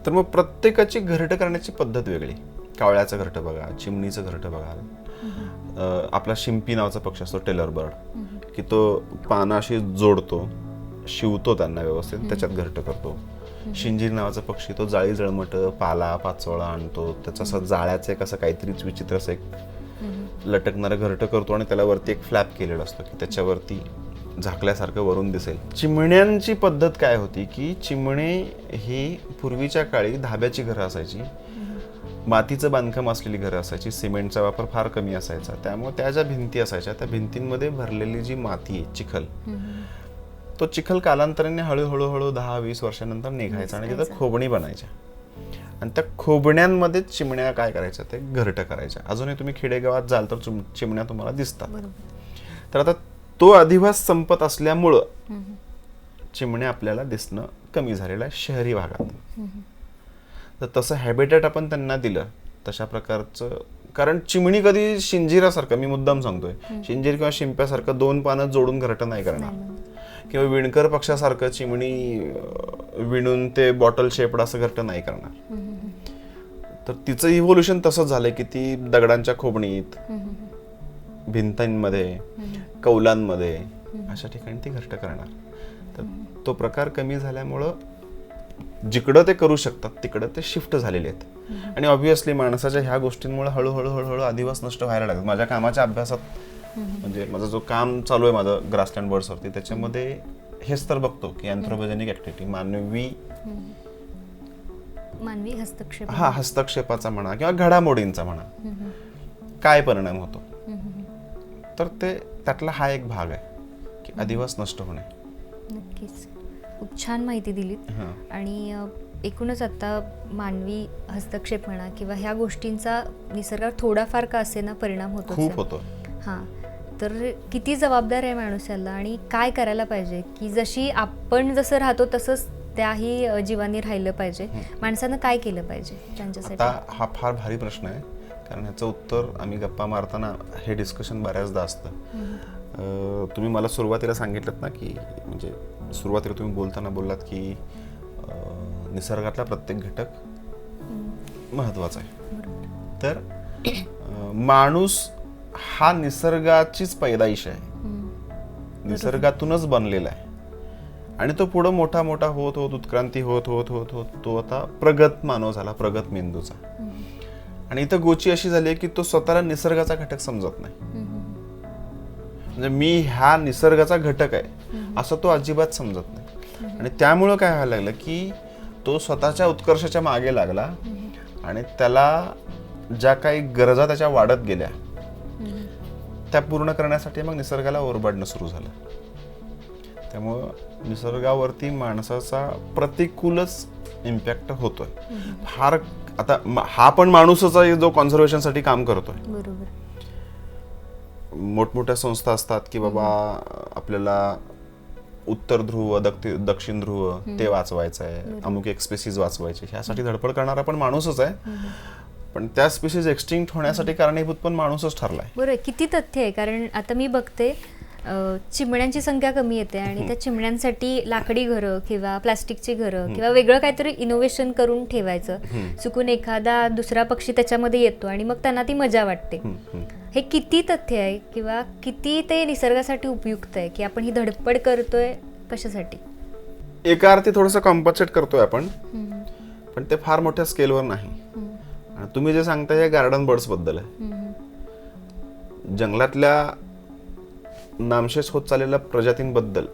तर मग प्रत्येकाची घरटं करण्याची पद्धत वेगळी. कावळ्याचं घरटं बघा, चिमणीचं घरटं बघा, आपला शिंपी नावाचा पक्षी असतो टेलर बर्ड की तो पानं अशी जोडतो, शिवतो त्यांना व्यवस्थित, त्याच्यात घरटं करतो. शिंजीर नावाचा पक्षी तो जाळी जळमट पाला पाचोळा आणतो, त्याचं असं जाळ्याचं एक असं काहीतरीच विचित्र असं एक लटकणारं घरटं करतो आणि त्याला वरती एक फ्लॅप केलेलं असतं की त्याच्यावरती झाकल्यासारखं वरून दिसेल. चिमण्यांची पद्धत काय होती की चिमणे ही पूर्वीच्या काळी धाब्याची घरं असायची, मातीचं बांधकाम असलेली घरं असायची, सिमेंटचा वापर फार कमी असायचा. त्यामुळे त्या ज्या भिंती असायच्या त्या भिंतींमध्ये भरलेली जी माती आहे, चिखल, तो चिखल कालांतराने हळूहळू 10-20 वर्षानंतर निघायचा आणि तिथं खोबणी बनायच्या आणि त्या खोबण्यांमध्ये चिमण्या काय करायच्या ते घरटं करायच्या. अजूनही तुम्ही खेडेगावात जाल तर चिमण्या तुम्हाला दिसतात. तर आता तो अधिवास संपत असल्यामुळं चिमण्या आपल्याला दिसणं कमी झालेलं आहे शहरी भागात. तर तसं हॅबिटॅट आपण त्यांना दिलं तशा प्रकारचं, कारण चिमणी कधी शिंजिरासारखं, मी मुद्दाम सांगतोय, शिंजीर किंवा शिंप्यासारखं 2 पानं जोडून घरटं नाही करणार किंवा विणकर पक्षासारखं चिमणी विणून ते बॉटल शेपड असं घरटं नाही करणार. तर तिचं इव्होल्युशन तसंच झालंय की ती दगडांच्या खोबणीत, भिंतींमध्ये, कौलांमध्ये अशा ठिकाणी ती घरटं करणार. तर तो प्रकार कमी झाल्यामुळं जिकडं ते करू शकतात तिकडं ते शिफ्ट झालेले आहेत. आणि ऑब्व्हियसली माणसाच्या ह्या गोष्टींमुळे हळूहळू आदिवास नष्ट व्हायला लागतात. माझ्या कामाच्या अभ्यासात म्हणजे माझं जो काम चालू आहे माझं ग्रासलँड बर्ड्सवरती, त्याच्यामध्ये हेच तर बघतो की अँथ्रोपोजेनिक ऍक्टिव्हिटी, मानवी हस्तक्षेप, हस्तक्षेपाचा म्हणा किंवा घडामोडींचा म्हणा काय परिणाम होतो. तर ते त्यातला हा एक भाग आहे की अधिवास नष्ट होणे. नक्कीच खूप छान माहिती दिलीत. आणि एकूणच आता मानवी हस्तक्षेप म्हणा किंवा ह्या गोष्टींचा निसर्गावर थोडाफार का असेना परिणाम होतो, खूप होतो. हां, तर किती जबाबदार आहे माणूस याला आणि काय करायला पाहिजे की जशी आपण जसं राहतो तसंच त्याही जीवांनी राहिलं पाहिजे. माणसानं काय केलं पाहिजे त्यांच्यासाठी? आता हा फार भारी प्रश्न आहे, कारण ह्याचं उत्तर आम्ही गप्पा मारताना हे डिस्कशन बऱ्याचदा असतं. तुम्ही मला सुरुवातीला सांगितलं ना की म्हणजे सुरुवातीला तुम्ही बोलताना बोललात की निसर्गातला प्रत्येक घटक महत्वाचा आहे. तर माणूस हा निसर्गाचीच पैदाइश आहे, निसर्गातूनच बनलेला आहे आणि तो पुढं मोठा मोठा होत उत्क्रांती होत तो आता प्रगत मानव झाला, प्रगत मेंदूचा. आणि इथं गोची अशी झाली आहे की तो स्वतःला निसर्गाचा घटक समजत नाही. म्हणजे मी हा निसर्गाचा घटक आहे असं तो अजिबात समजत नाही. आणि त्यामुळं काय व्हायला लागलं की तो स्वतःच्या उत्कर्षाच्या मागे लागला आणि त्याला ज्या काही गरजा त्याच्या वाढत गेल्या त्या पूर्ण करण्यासाठी मग निसर्गाला ओरबाडणं सुरू झालं. त्यामुळं निसर्गावरती माणसाचा प्रतिकूलच इम्पॅक्ट होतोय फार. आता हा पण माणूसच आहे जो कॉन्झर्वेशनसाठी काम करतोय. बरोबर. मोठमोठ्या संस्था असतात की बाबा आपल्याला उत्तर ध्रुव दक्षिण ध्रुव ते वाचवायचं आहे, अमुक एक स्पेसीज वाचवायचे, ह्यासाठी धडपड करणारा पण माणूसच आहे. पण त्या स्पेसीज एक्सटिंक्ट होण्यासाठी कारणीभूत पण माणूसच ठरलाय. बरोबर. किती तथ्य आहे, कारण आता मी बघते चिमण्यांची संख्या कमी येते आणि त्या चिमण्यांसाठी लाकडी घरं किंवा प्लास्टिकची घरं किंवा वेगळं काहीतरी इनोव्हेशन करून ठेवायचं. चुकून एखादा दुसरा पक्षी त्याच्यामध्ये येतो आणि मग त्यांना ती मजा वाटते. हे किती तथ्य आहे किंवा किती ते निसर्गासाठी उपयुक्त आहे की आपण ही धडपड करतोय कशासाठी? एका अर्थी थोडंसं कॉम्पन्सेट करतोय आपण, पण ते फार मोठ्या स्केलवर नाही. आणि तुम्ही जे सांगता हे गार्डन बर्ड्स बद्दल आहे. जंगलातल्या नामशेष होत चाललेल्या प्रजातींबद्दल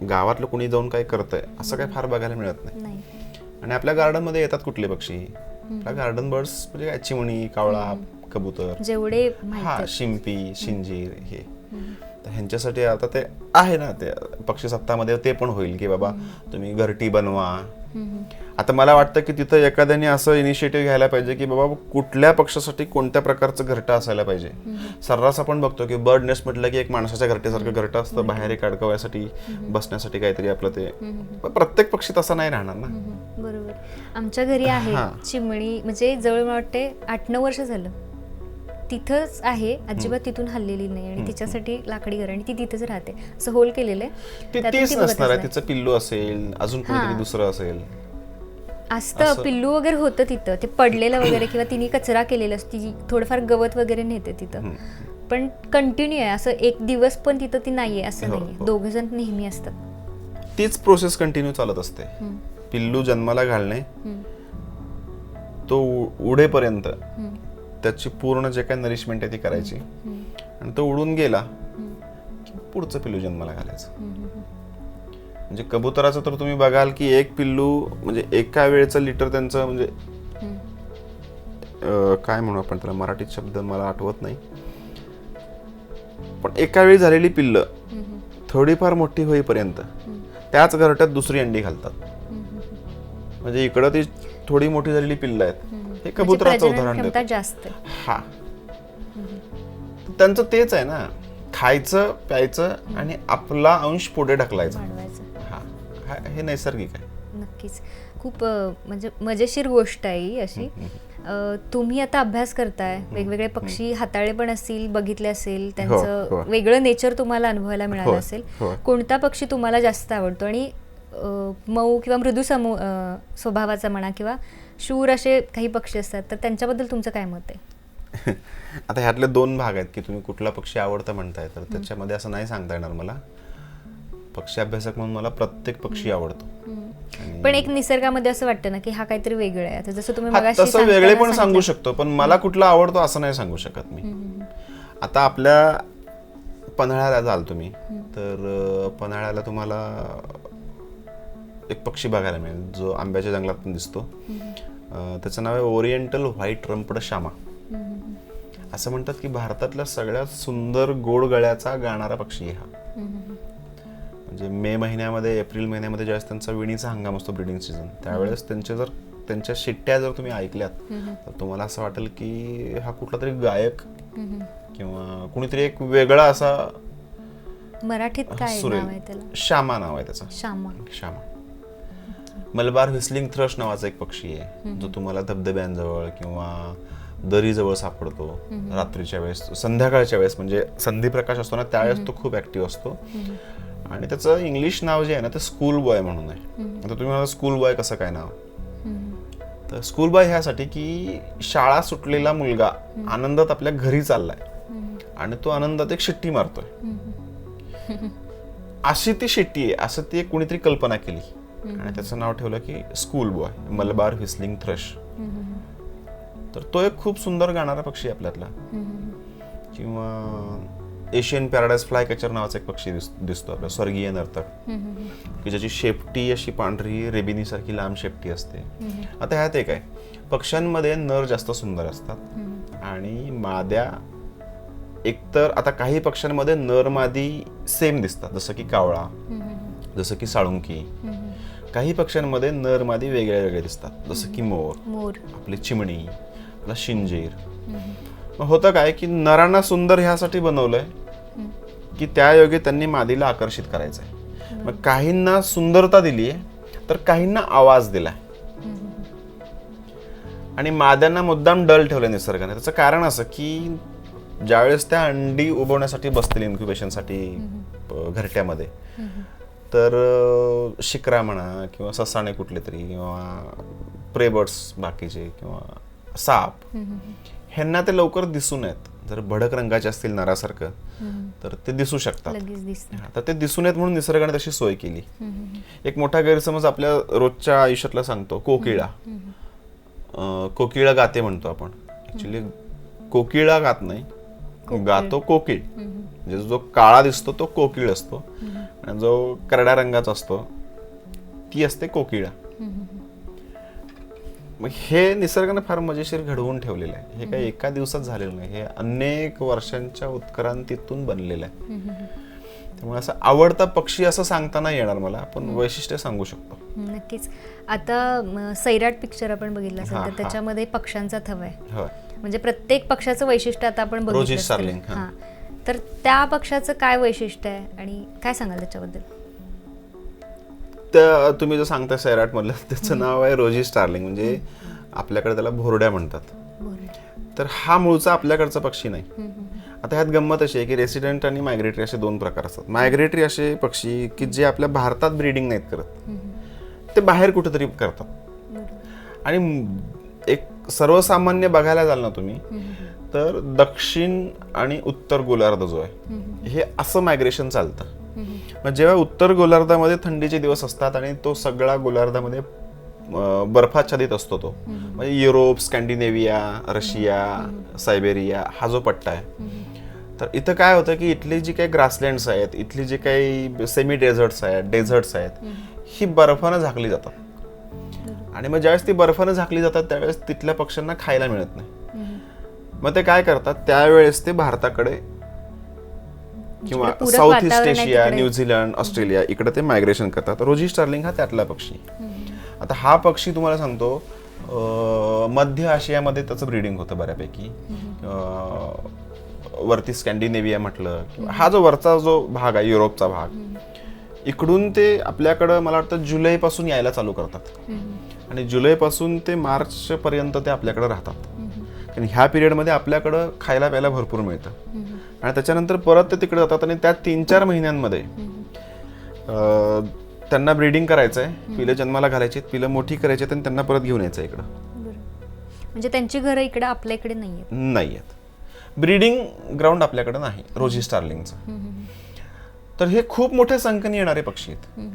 गावातलं कुणी जाऊन काय करतंय असं काय फार बघायला मिळत नाही. नाही. आणि आपल्या गार्डन मध्ये येतात कुठले पक्षी? आपल्या गार्डन बर्ड्स म्हणजे काय, चिमणी, कावळा, कबूतर, जेवढे हा, माहिती शिंपी, शिंजीर, हे. तर ह्यांच्यासाठी आता ते आहे ना, ते पक्षी सप्ताहामध्ये ते पण होईल की बाबा तुम्ही घरटी बनवा. आता मला वाटतं की तिथं एखाद्याने असं इनिशिएटिव्ह घ्यायला पाहिजे की बाबा कुठल्या पक्षासाठी कोणत्या प्रकारचं घरटं असायला पाहिजे. सर्रास आपण बघतो की बर्ड नेस्ट म्हटलं की एक माणसाच्या घरट्यासारखं घरटं असतं, बाहेर एक अडकवायसाठी बसण्यासाठी काहीतरी आपलं ते. पण प्रत्येक पक्षी तसा नाही राहणार ना. बरोबर. आमच्या घरी आहे चिमणी, म्हणजे जवळ मला वाटते 8-9 वर्ष झालं तिथंच आहे, अजिबात तिथून हल्लेली नाही. आणि तिच्यासाठी लाकडी घर, आणि ती तिथंच राहते, असं होल केलेलं आहे. ती त्यातून तीच ती बघतच नसणार आहे, नाही. तिचं पिल्लू असेल, अजून कोणीतरी दुसरं असेल. असतं पिल्लू वगैरे होतं तिथं, ते पडलेलं वगैरे किंवा तिने कचरा केलेला असतो, ती थोडंफार गवत वगैरे नेते तिथं. पण कंटिन्यू आहे, असं एक दिवस पण तिथं ती नाहीये असं नाहीये. दोघं जण नेहमी असतात. तीच प्रोसेस कंटिन्यू चालत असते. पिल्लू जन्माला घालणे, तो उडेपर्यंत त्याची पूर्ण जे काही नरिशमेंट आहे ती करायची, आणि तो उडून गेला की पुढचं पिल्लू जन्माला घालायचं. म्हणजे कबुतराचं तर तुम्ही बघाल की एक पिल्लू म्हणजे एका वेळेचं लिटर त्यांचं, म्हणजे काय म्हणू आपण त्याला, मराठीत शब्द मला आठवत नाही, पण एका वेळी झालेली पिल्लं थोडीफार मोठी होईपर्यंत त्याच घरट्यात दुसरी अंडी घालतात. म्हणजे इकडं ती थोडी मोठी झालेली पिल्लं आहेत. हे कबुतराचं उदाहरण देतो. जास्त हा, त्यांचं तेच आहे ना, खायचं, प्यायचं आणि आपला अंश पुढे ढकलायचा. हा, हे नैसर्गिक आहे. नक्कीच. खूप म्हणजे मजेशीर गोष्ट आहे ही अशी. तुम्ही आता अभ्यास करताय, वेगवेगळे पक्षी हाताळले पण असतील, बघितले असेल, त्यांचं वेगळं नेचर तुम्हाला अनुभवायला मिळालं असेल. कोणता पक्षी तुम्हाला जास्त आवडतो? आणि मऊ किंवा मृदू स्वभावाचा म्हणा किंवा शूर असे काही पक्षी असतात, तर त्यांच्याबद्दल तुमचं काय मत आहे? आता ह्यातले 2 भाग आहेत की तुम्ही कुठला पक्षी आवडतं म्हणताय, तर त्याच्यामध्ये असं नाही सांगता येणार मला. पक्षी अभ्यासक म्हणून मला प्रत्येक पक्षी आवडतो. पण एक निसर्गामध्ये असं वाटतं ना की हा काहीतरी वेगळं आहे. आता जसं तुम्ही तसं वेगळे पण सांगू शकतो, पण मला कुठला आवडतो असं नाही सांगू शकत मी. आता आपल्या पन्हाळ्याला जाल तुम्ही, तर पन्हाळ्याला तुम्हाला एक पक्षी बघायला मिळेल जो आंब्याच्या जंगलात पण दिसतो. त्याचं नाव आहे ओरिएंटल व्हाईट रंपड शामा. असं म्हणतात की भारतातला सगळ्यात सुंदर गोड गळ्याचा गाणारा पक्षी आहे हा. म्हणजे मे महिन्यामध्ये, एप्रिल महिन्यामध्ये ज्यावेळेस त्यांचा विणीचा हंगाम असतो, ब्रीडिंग सीझन, त्यावेळेस त्यांच्या शिट्ट्या जर तुम्ही ऐकल्यात तर तुम्हाला असं वाटेल की हा कुठला तरी गायक किंवा कुणीतरी एक वेगळा असा. मराठीत काय नाव आहे त्याला? शामा नाव आहे त्याचं. शामा. मलबार व्हिस्लिंग थ्रश नावाचा एक पक्षी आहे जो तुम्हाला धबधब्यांजवळ किंवा दरीजवळ सापडतो रात्रीच्या वेळेस, संध्याकाळच्या वेळेस, म्हणजे संधी प्रकाश असतो ना त्यावेळेस तो खूप ऍक्टिव्ह असतो. आणि त्याचं इंग्लिश नाव जे आहे ना ते स्कूल बॉय म्हणून आहे. आता तुम्ही मला स्कूल बॉय कसं काय नाव? तर स्कूल बॉय ह्यासाठी की शाळा सुटलेला मुलगा आनंदात आपल्या घरी चाललाय आणि तो आनंदात एक शिट्टी मारतोय, अशी ती शिट्टी आहे, असं ती कुणीतरी कल्पना केली आणि त्याचं नाव ठेवलं की school boy, Malabar whistling thrust. तर तो एक खूप सुंदर गाणारा पक्षी आपल्यातला. किंवा एशियन पॅराडाइज फ्लाय कॅचर नावाचा एक पक्षी दिसतो आपला, स्वर्गीय नर्तक, की ज्याची शेपटी अशी पांढरी रेबिनीसारखी लांब शेपटी असते. आता ह्यात एक आहे, पक्ष्यांमध्ये नर जास्त सुंदर असतात आणि माद्या एकतर, आता काही पक्ष्यांमध्ये नर मादी सेम दिसतात, जसं की कावळा, जसं की साळुंकी. काही पक्ष्यांमध्ये नर मादी वेगळे वेगळे दिसतात, जसं की मोर, आपली चिमणी, आपला शिंजीर. होतं काय की नरांना सुंदर ह्यासाठी बनवलंय की त्यायोगे त्यांनी मादीला आकर्षित करायचंय. मग काहींना सुंदरता दिलीये तर काहींना आवाज दिलाय आणि माद्यांना मुद्दाम डल ठेवलंय निसर्गाने. त्याचं कारण असं की ज्यावेळेस त्या अंडी उबवण्यासाठी बसतील इन्क्युबेशनसाठी घरट्यामध्ये, तर शिकरा म्हणा किंवा ससाणे कुठले तरी किंवा प्रेबर्ड्स बाकीचे किंवा साप, ह्यांना ते लवकर दिसू नयेत. जर भडक रंगाचे असतील नरासारखं तर ते दिसू शकतात. तर ते दिसू नयेत म्हणून निसर्गाने तशी सोय केली. एक मोठा गैरसमज आपल्या रोजच्या आयुष्यातला सांगतो, कोकिळा. कोकिळा गाते म्हणतो आपण. ऍक्च्युली कोकिळा गात नाही, गातो कोकिळ. म्हणजे जो काळा दिसतो तो कोकिळ असतो आणि जो करड्या रंगाचा असतो ती असते कोकिळा. मग हे निसर्गाने फार मजेशीर घडवून ठेवलेलं आहे. हे काही एका दिवसात झालेलं नाही, हे अनेक वर्षांच्या उत्क्रांतीतून बनलेलं आहे. त्यामुळे असं आवडता पक्षी असं सांगता नाही येणार मला, पण वैशिष्ट्य सांगू शकतो. नक्कीच. आता सैराट पिक्चर आपण बघितला असेल तर त्याच्यामध्ये पक्ष्यांचा थवा आहे. होय. म्हणजे प्रत्येक पक्षाचं वैशिष्ट्य आता आपण बघितलं रोजी असेल. स्टार्लिंग, हां. तर त्या पक्षाचं काय वैशिष्ट्य आहे आणि काय सांगाल त्याच्याबद्दल? तर तुम्ही जो सांगताय सैराट मधलं, त्याचं नाव आहे रोजी स्टार्लिंग. म्हणजे आपल्याकडे त्याला भोरड्या म्हणतात. तर हा मूळचा आपल्याकडचा पक्षी नाही. आता ह्यात गंमत अशी आहे की रेसिडेंट आणि मायग्रेटरी असे दोन प्रकार असतात. मायग्रेटरी असे पक्षी की जे आपल्या भारतात ब्रीडिंग नाहीत करत, ते बाहेर कुठेतरी करतात. आणि एक सर्वसामान्य बघायला जाल ना तुम्ही तर दक्षिण आणि उत्तर गोलार्ध जो आहे हे असं मायग्रेशन चालतं. मग जेव्हा उत्तर गोलार्धामध्ये थंडीचे दिवस असतात आणि तो सगळा गोलार्धामध्ये बर्फाच्छादित असतो, तो म्हणजे युरोप, स्कॅन्डिनेव्हिया, रशिया, सायबेरिया हा जो पट्टा आहे, तर इथं काय होतं की इथली जी काही ग्रासलँड्स आहेत, इथली जी काही सेमी डेझर्ट्स आहेत, ही बर्फानं झाकली जातात. आणि मग ज्यावेळेस ती बर्फानं झाकली जातात त्यावेळेस तिथल्या पक्ष्यांना खायला मिळत नाही. मग ते काय करतात, त्यावेळेस ते भारताकडे किंवा south east Asia, New Zealand, Australia इकडे ते मायग्रेशन करतात. रोजी स्टार्लिंग हा त्यातला पक्षी. आता हा पक्षी तुम्हाला सांगतो मध्य आशियामध्ये त्याचं ब्रीडिंग होतं बऱ्यापैकी. वरती स्कॅन्डिनेव्हिया म्हटलं किंवा हा जो वरचा जो भाग आहे युरोपचा भाग, इकडून ते आपल्याकडं मला वाटतं जुलैपासून यायला चालू करतात आणि जुलैपासून ते मार्च पर्यंत ते आपल्याकडे राहतात. आणि ह्या पिरियडमध्ये आपल्याकडं खायला प्यायला भरपूर मिळतं आणि त्याच्यानंतर परत ते तिकडे जातात आणि त्या 3-4 महिन्यांमध्ये त्यांना ब्रीडिंग करायचं आहे, पिलं जन्माला घालायची, पिलं मोठी करायची आणि त्यांना परत घेऊन यायचं इकडं. म्हणजे त्यांची घरं इकडे आपल्या इकडे नाहीयेत. ब्रीडिंग ग्राउंड आपल्याकडे नाही रोजी स्टार्लिंगचं. तर हे खूप मोठ्या संख्येने येणारे पक्षी आहेत.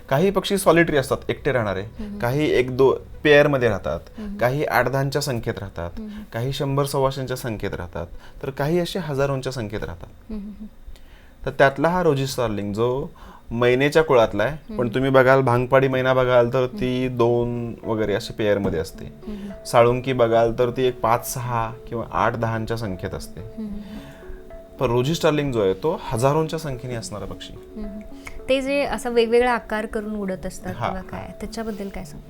काही पक्षी सॉलिटरी असतात, एकटे राहणारे, काही 1-2 पेअरमध्ये राहतात, काही 8-10च्या संख्येत राहतात, काही 100-125च्या संख्येत राहतात, तर काही असे हजारोंच्या संख्येत राहतात. तर त्यातला हा रोजी स्टार्लिंग जो मैनेच्या कुळातला आहे, पण तुम्ही बघाल भांगपाडी मैना बघाल तर ती 2 वगैरे असे पेअरमध्ये असते. साळुंकी बघाल तर ती एक 5-6 किंवा 8-10च्या संख्येत असते. पण रोजी स्टार्लिंग जो आहे तो हजारोंच्या संख्येने असणारा पक्षी. ते जे असं वेगवेगळा आकार करून उडत असतात किंवा काय, त्याच्याबद्दल काय सांग?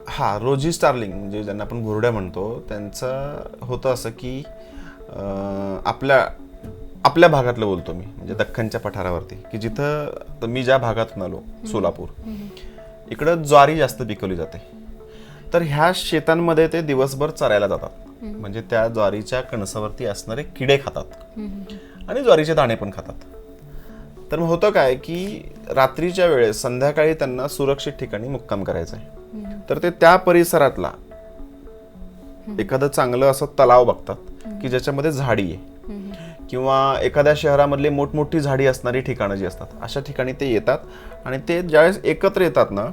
हा, रोजी स्टार्लिंग म्हणजे ज्यांना आपण भुरड्या म्हणतो, त्यांचं होतं असं की आपल्या भागातलं बोलतो मी, म्हणजे दख्खनच्या पठारावरती, की जिथं मी ज्या भागातून आलो, सोलापूर, इकडं ज्वारी जास्त पिकवली जाते. तर ह्या शेतांमध्ये ते दिवसभर चरायला जातात. म्हणजे त्या ज्वारीच्या कणसावरती असणारे किडे खातात आणि ज्वारीचे दाणे पण खातात. तर मग होतं काय की रात्रीच्या वेळेस संध्याकाळी त्यांना सुरक्षित ठिकाणी मुक्काम करायचा आहे, तर ते त्या परिसरातला एखादं चांगलं असं तलाव बघतात की ज्याच्यामध्ये झाडी आहे, किंवा एखाद्या शहरामधली मोठमोठी झाडी असणारी ठिकाणं जी असतात अशा ठिकाणी ते येतात. आणि ते ज्यावेळेस एकत्र येतात ना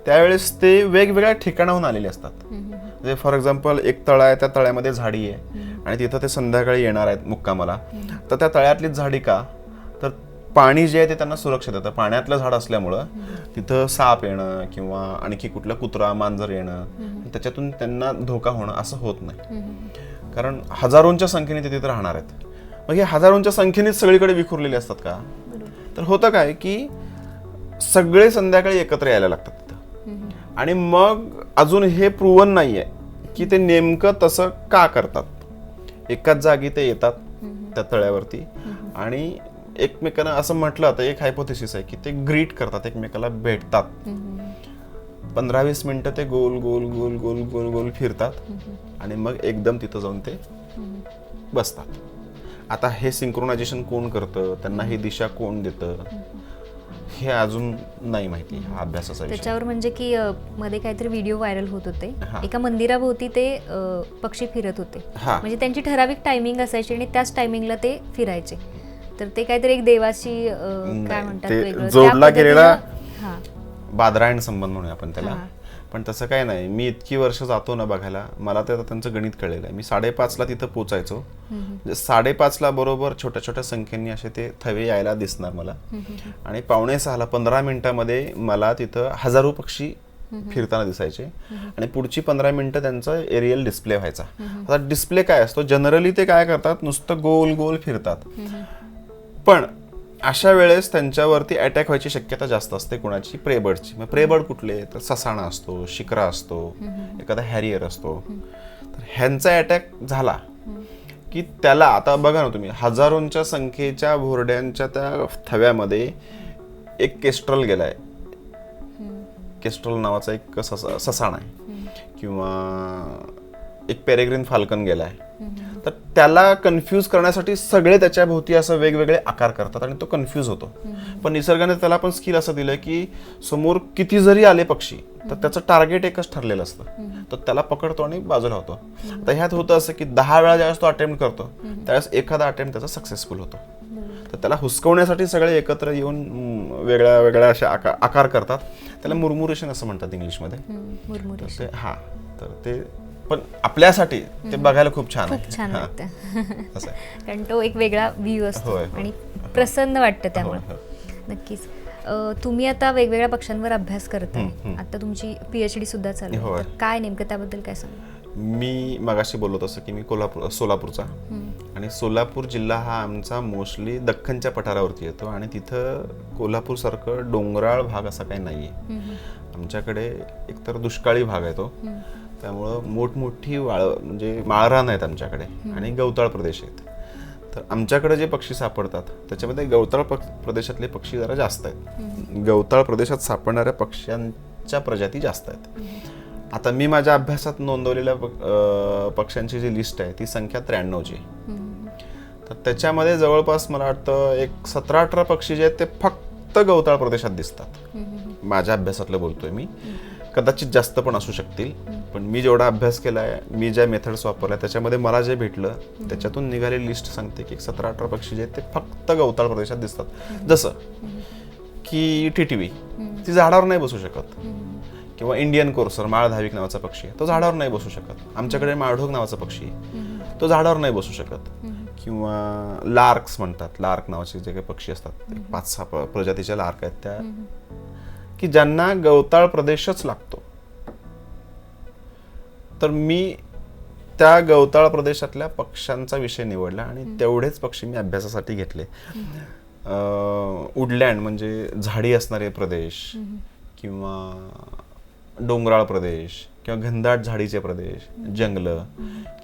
त्यावेळेस ते वेगवेगळ्या ठिकाणाहून आलेले असतात. म्हणजे फॉर एक्झाम्पल एक तळा आहे, त्या तळ्यामध्ये झाडी आहे आणि तिथं ते संध्याकाळी येणार आहेत मुक्कामाला. तर त्या तळ्यातलीच झाडी का, तर पाणी जे आहे ते त्यांना सुरक्षित येतं. पाण्यातलं झाड असल्यामुळं तिथं साप येणं किंवा आणखी कुठला कुत्रा मांजर येणं त्याच्यातून त्यांना धोका होणं असं होत नाही, कारण हजारोंच्या संख्येने ते तिथे राहणार आहेत. मग हे हजारोंच्या संख्येनेच सगळीकडे विखुरलेले असतात का, तर होतं काय की सगळे संध्याकाळी एकत्र यायला लागतात तिथं. आणि मग अजून हे प्रूव्हन नाहीये की ते नेमकं तसं का करतात. एकाच जागी ते येतात त्या तळ्यावरती आणि एकमेकांना, असं म्हटलं आता एक हायपोथेसिस आहे की ते ग्रीट करतात, एकमेकाला भेटतात. 15-20 मिनिटं ते गोल गोल गोल गोल गोल गोल फिरतात आणि मग एकदम तिथं जाऊन ते बसतात. आता हे सिंक्रोनायझेशन कोण करतं, त्यांना ही दिशा कोण देतं, हे अजून नाही माहिती. हा अभ्यासाचा विषय. त्याच्यावर म्हणजे की मध्ये काहीतरी व्हिडिओ व्हायरल होत होते, एका मंदिराभोवती ते पक्षी फिरत होते. म्हणजे त्यांची ठराविक टायमिंग असायची आणि त्याच टायमिंगला ते फिरायचे. तर ते काहीतरी एक देवाशी काय म्हणतात वेगळं जोडला गेलेला बादरायण संबंध म्हणूया आपण त्याला. पण तसं काय नाही. मी इतकी वर्ष जातो ना बघायला, मला तर त्यांचं गणित कळलेलं आहे. मी 5:30ला तिथं पोचायचो. 5:30ला बरोबर छोट्या छोट्या संख्येने असे ते थवे यायला दिसणार मला, आणि 5:45ला 15 मिनिटामध्ये मला तिथं हजारो पक्षी फिरताना दिसायचे, आणि पुढची 15 मिनिटं त्यांचा एरियल डिस्प्ले व्हायचा. आता डिस्प्ले काय असतो, जनरली ते काय करतात, नुसतं गोल गोल फिरतात, पण अशा वेळेस त्यांच्यावरती अटॅक व्हायची शक्यता जास्त असते. कोणाची? प्रेबर्डची. मग प्रेबर्ड कुठले? तर ससाणा असतो, शिकरा असतो, एखादा हॅरियर असतो. तर ह्यांचा अटॅक झाला की त्याला, आता बघा ना तुम्ही, हजारोंच्या संख्येच्या भोरड्यांच्या त्या थव्यामध्ये एक केस्ट्रल गेलाय, केस्ट्रल नावाचा एक ससाणा आहे, किंवा एक पेरेग्रीन फाल्कन गेलाय. तर त्याला कन्फ्यूज करण्यासाठी सगळे त्याच्या भोवती असं वेगवेगळे आकार करतात आणि तो कन्फ्यूज होतो. पण निसर्गाने त्याला पण स्किल असं दिलंय की समोर किती जरी आले पक्षी तर त्याचं टार्गेट एकच ठरलेलं असतं, तर त्याला पकडतो आणि बाजूला होतो. तर ह्यात होतं असं की 10 वेळा ज्यावेळेस तो अटेम्प्ट करतो त्यावेळेस एखादा अटेम्प्ट त्याचा सक्सेसफुल होतो. तर त्याला हुसकवण्यासाठी सगळे एकत्र येऊन वेगळ्या वेगळ्या असे आकार करतात. त्याला मुरमुरेशन असं म्हणतात इंग्लिशमध्ये. तर ते तर ते पण आपल्यासाठी ते बघायला खूप छान आहे. छान वाटतं कारण तो एक वेगळा व्ह्यू असतो आणि प्रसन्न वाटतं त्यामुळे. नक्कीच. तुम्ही आता वेगवेगळ्या पक्ष्यांवर अभ्यास करताय, आता तुमची PhD सुद्धा चालू आहे, तर काय नेमकं त्याबद्दल काय सांगा? मी मगाशी बोललो तसं की मी सोलापूरचा, आणि सोलापूर जिल्हा हा आमचा मोस्टली दख्खनच्या पठारावरती येतो, आणि तिथं कोल्हापूर सारखं डोंगराळ भाग असा काही नाहीये. आमच्याकडे एकतर दुष्काळी भाग आहे तो, त्यामुळं मोठमोठी म्हणजे माळरान आहेत आमच्याकडे, आणि गवताळ प्रदेश आहेत. तर आमच्याकडे जे पक्षी सापडतात त्याच्यामध्ये गवताळ प्रदेशातले पक्षी जरा जास्त आहेत. गवताळ प्रदेशात सापडणाऱ्या पक्ष्यांच्या प्रजाती जास्त आहेत. आता मी माझ्या अभ्यासात नोंदवलेल्या पक्ष्यांची जी लिस्ट आहे ती संख्या 93ची. तर त्याच्यामध्ये जवळपास मला वाटतं एक 17-18 पक्षी जे आहेत ते फक्त गवताळ प्रदेशात दिसतात. माझ्या अभ्यासातलं बोलतोय मी, कदाचित जास्त पण असू शकतील, पण मी जेवढा अभ्यास केलाय, मी ज्या मेथड्स वापरल्या त्याच्यामध्ये मला जे भेटलं त्याच्यातून निघालेली लिस्ट सांगते की 17-18 पक्षी जे आहेत ते फक्त गवताळ प्रदेशात दिसतात. जसं की टिटवी, ती झाडावर नाही बसू शकत, किंवा इंडियन कोर्सर माळधाविक नावाचा पक्षी आहे तो झाडावर नाही बसू शकत. आमच्याकडे माळढोक नावाचा पक्षी आहे तो झाडावर नाही बसू शकत. किंवा लार्क्स म्हणतात, लार्क नावाचे जे काही पक्षी असतात 5-6 प्रजातीच्या लार्क आहेत त्या, की ज्यांना गवताळ प्रदेशच लागतो. तर मी त्या गवताळ प्रदेशातल्या पक्ष्यांचा विषय निवडला आणि तेवढेच पक्षी मी अभ्यासासाठी घेतले. वुडलँड म्हणजे झाडी असणारे प्रदेश, किंवा डोंगराळ प्रदेश, किंवा घनदाट झाडीचे प्रदेश, जंगलं,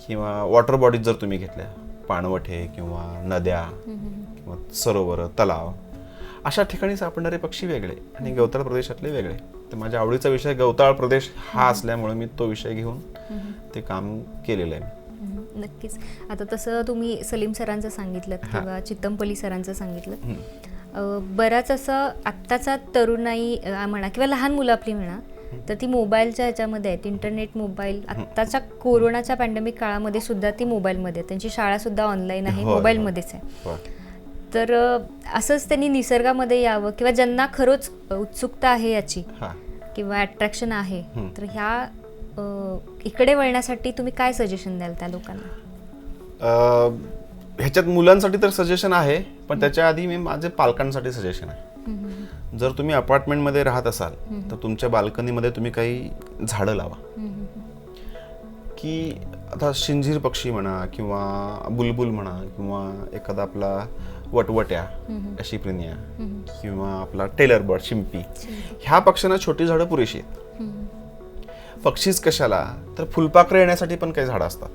किंवा वॉटर बॉडीज जर तुम्ही घेतल्या, पाणवठे किंवा नद्या किंवा सरोवर, तलाव, अशा ठिकाणी सापडणारे पक्षी वेगळे आणि गवताळ प्रदेशातले वेगळे. तर माझ्या आवडीचा विषय गवताळ प्रदेश हा असल्यामुळे मी तो विषय घेऊन ते काम केलेलं आहे. नक्कीच. आता तसं तुम्ही सलीम सरांचं सांगितलं किंवा चित्तमपल्ली सरांचं सांगितलं, बराच असं आत्ताचा तरुणाई म्हणा किंवा लहान मुलं आपली म्हणा, तर ती मोबाईलच्या ह्याच्यामध्ये आहेत. इंटरनेट, मोबाईल, आत्ताच्या कोरोनाच्या पॅन्डेमिक काळामध्ये सुद्धा ती मोबाईलमध्ये, त्यांची शाळा सुद्धा ऑनलाईन आहे, मोबाईलमध्येच आहे. तर असंच त्यांनी निसर्गामध्ये यावं, किंवा ज्यांना खरंच उत्सुकता आहे याची किंवा अट्रॅक्शन आहे, तर ह्या इकडे वळण्यासाठी तुम्ही काय सजेशन द्याल त्या लोकांना? ह्याच्यात मुलांसाठी तर सजेशन आहे, पण त्याच्या आधी मी माझे पालकांसाठी सजेशन आहे. जर तुम्ही अपार्टमेंटमध्ये राहत असाल तर तुमच्या बाल्कनीमध्ये तुम्ही काही झाडं लावा. की आता शिंजीर पक्षी म्हणा, किंवा बुलबुल म्हणा, किंवा एखादा आपला वटवट्या, अशिप्रिनिया, किंवा आपला टेलर बर्ड, शिंपी, ह्या पक्ष्यांना छोटी झाडं पुरेशी आहेत. पक्षीच कशाला, तर फुलपाखरं येण्यासाठी पण काही झाडं असतात.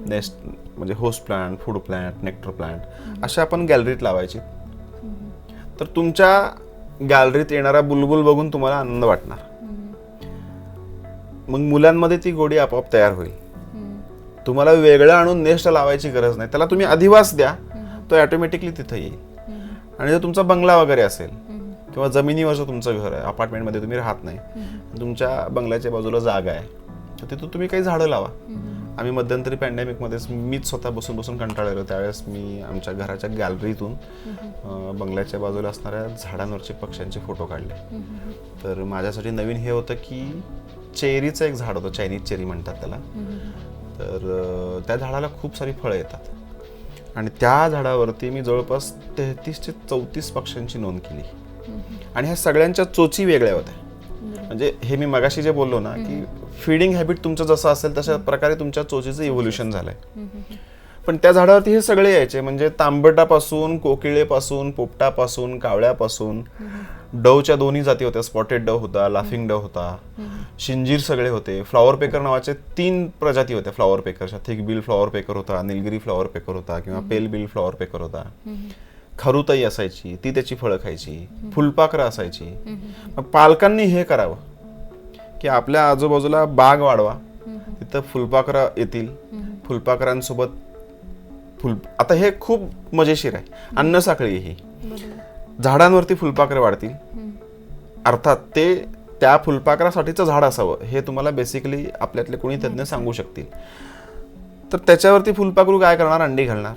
नेस्ट म्हणजे host plant, food plant, nectar plant, अशा आपण गॅलरीत लावायची. तर तुमच्या गॅलरीत येणारा बुलबुल बघून तुम्हाला आनंद वाटणार. मग मुलांमध्ये ती गोडी आपोआप तयार होईल. तुम्हाला वेगळं आणून नेस्ट लावायची गरज नाही, त्याला तुम्ही अधिवास द्या, तो ऑटोमॅटिकली तिथं येईल. आणि जर तुमचा बंगला वगैरे असेल किंवा जमिनीवरचं तुमचं घर आहे, अपार्टमेंटमध्ये तुम्ही राहत नाही, तुमच्या बंगल्याच्या बाजूला जागा आहे, तर तिथं तुम्ही काही झाडं लावा आम्ही मध्यंतरी पॅन्डेमिकमध्येच मीच स्वतः बसून बसून कंटाळलेलो. त्यावेळेस मी आमच्या घराच्या गॅलरीतून बंगल्याच्या बाजूला असणाऱ्या झाडांवरचे पक्ष्यांचे फोटो काढले. तर माझ्यासाठी नवीन हे होतं की चेरीचं एक झाड होतं, चायनीज चेरी म्हणतात त्याला. तर त्या झाडाला खूप सारी फळं येतात आणि त्या झाडावरती मी जवळपास 33 ते 34 पक्ष्यांची नोंद केली. आणि ह्या सगळ्यांच्या चोची वेगळ्या होत्या. म्हणजे हे मी मगाशी जे बोललो ना की फीडिंग हॅबिट तुमचं जसं असेल तशा प्रकारे तुमच्या चोचीचं इव्होल्युशन झालंय. पण त्या झाडावरती हे सगळे यायचे, म्हणजे तांबटापासून, कोकिळेपासून, पोपटापासून, कावळ्यापासून. डवच्या दोन्ही जाती होत्या, स्पॉटेड डव होता, लाफिंग डव होता, शिंजीर सगळे होते. फ्लॉवर पेकर नावाचे 3 प्रजाती होत्या फ्लॉवर पेकरच्या. थिक बिल फ्लॉवर पेकर होता, निलगिरी फ्लॉवर पेकर होता किंवा पेल बिल फ्लॉवर पेकर होता. खरुताई असायची, ती त्याची फळं खायची. फुलपाखरं असायची. मग पालकांनी हे करावं की आपल्या आजूबाजूला बाग वाढवा, तिथं फुलपाखरं येतील, फुलपाखरांसोबत आता हे खूप मजेशीर आहे. अन्न साखळी ही झाडांवरती फुलपाखरं वाढतील, अर्थात ते त्या फुलपाखरासाठीचं झाड असावं हे तुम्हाला बेसिकली आपल्यातले कोणी तज्ञ सांगू शकतील. तर त्याच्यावरती फुलपाखरू काय करणार, अंडी घालणार.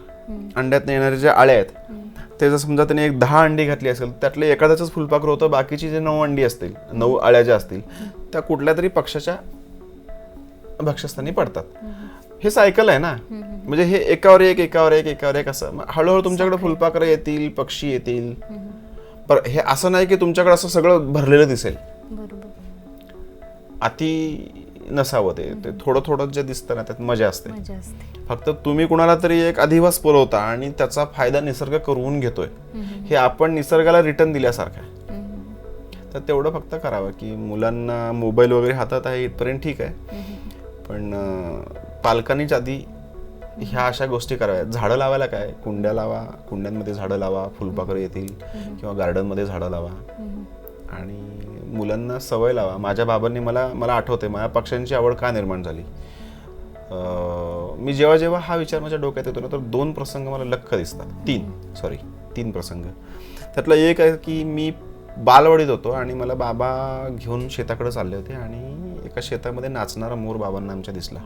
अंड्यात येणारे जे आळे आहेत ते जर समजा त्याने 10 अंडी घातली असेल, त्यातले एखाद्याच फुलपाखरू होतं, बाकीची जे 9 अंडी असतील, 9 अळ्या ज्या असतील त्या कुठल्या तरी पक्षाच्या भक्षस्थानी पडतात. हे सायकल आहे ना. म्हणजे हे एकावर एक एकावर एक एकावर एक असं हळूहळू तुमच्याकडे फुलपाखरं येतील, पक्षी येतील. पण हे असं नाही की तुमच्याकडे असं सगळं भरलेलं दिसेल. अति नसावं ते थोडं थोडं जे दिसतं ना त्यात मजा असते. फक्त तुम्ही कुणाला तरी एक अधिवास पुरवता आणि त्याचा फायदा निसर्ग करून घेतोय, हे आपण निसर्गाला रिटर्न दिल्यासारखं आहे. तर तेवढं फक्त करावं की मुलांना मोबाईल वगैरे हातात आहे इथपर्यंत ठीक आहे, पण पालकांनीच आधी ह्या अशा गोष्टी कराव्यात. झाडं लावायला काय, कुंड्या लावा, कुंड्यांमध्ये झाडं लावा, फुलपाखरं येतील, किंवा गार्डनमध्ये झाडं लावा आणि मुलांना सवय लावा. माझ्या बाबांनी मला आठवते माझ्या पक्ष्यांची आवड का निर्माण झाली. मी जेव्हा जेव्हा हा विचार माझ्या डोक्यात येतो ना तर 2 प्रसंग मला लख्ख दिसतात. 3 प्रसंग. त्यातला एक आहे की मी बालवाडीत होतो आणि मला बाबा घेऊन शेताकडे चालले होते आणि एका शेतामध्ये नाचणारा मोर बाबांना आमच्या दिसला.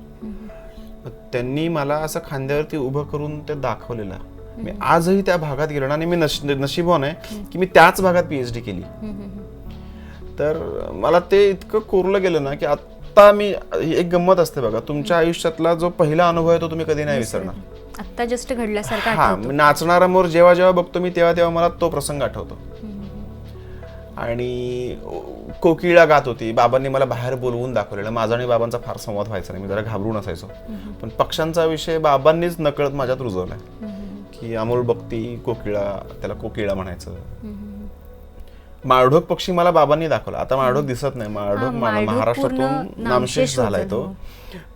त्यांनी मला असं खांद्यावरती उभं करून ते दाखवलेलं. मी आजही त्या भागात गेलो आणि मी नशिबवान आहे की मी त्याच भागात PhD केली. तर मला ते इतकं कोरलं गेलं ना की आता मी एक गंमत असते बघा, तुमच्या आयुष्यातला जो पहिला अनुभव आहे तो तुम्ही कधी नाही विसरणार. आता जस्ट घडल्यासारखं हा, नाचणारा मोर जेव्हा जेव्हा बघतो मी तेव्हा तेव्हा मला तो प्रसंग आठवतो. आणि कोकिळा गात होती, बाबांनी मला बाहेर बोलवून दाखवलेलं. माझा आणि बाबांचा फार संवाद व्हायचा नाही, मी जरा घाबरून असायचो. पण पक्ष्यांचा विषय बाबांनीच नकळत माझ्यात रुजवलाय की अमोल बघती कोकिळा, त्याला कोकिळा म्हणायचं. माळढोक पक्षी मला बाबांनी दाखवला. आता माळढोक दिसत नाही, माळढोक महाराष्ट्रातून नामशेष झालाय तो.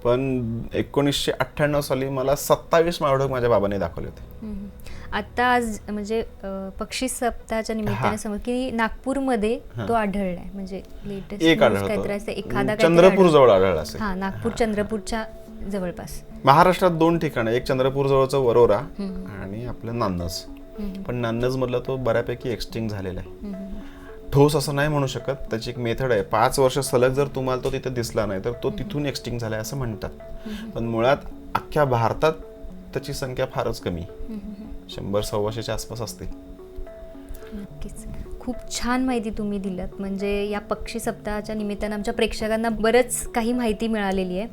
पण 1998 साली मला 27 माळढोक माझ्या बाबांनी दाखवले होते. आता आज म्हणजे पक्षी सप्ताहाच्या निमित्ताने समज की नागपूरमध्ये तो आढळलाय, म्हणजे लेटेस्ट काहीतरी एखादा चंद्रपूर जवळ आढळला असेल. हा, नागपूर चंद्रपूरच्या जवळपास. महाराष्ट्रात 2 ठिकाणं, एक चंद्रपूर जवळचं वरोरा आणि आपलं नान्नज. पण नान्नज मधला तो बऱ्यापैकी एक्सटिंक्ट झालेला आहे. ठोस असं नाही म्हणू शकत, त्याची एक मेथड आहे. 5 वर्ष सलग जर तुम्हाला तो तिथे दिसला नाही तर तो तिथून एक्सटिंक्ट झालाय असं म्हणतात. पण मुळात अख्ख्या भारतात त्याची संख्या फारच कमी, 100-125च्या आसपास असते. नक्कीच. खूप छान माहिती तुम्ही दिलात. म्हणजे या पक्षी सप्ताहाच्या निमित्तानं आमच्या प्रेक्षकांना बरंच काही माहिती मिळालेली आहे.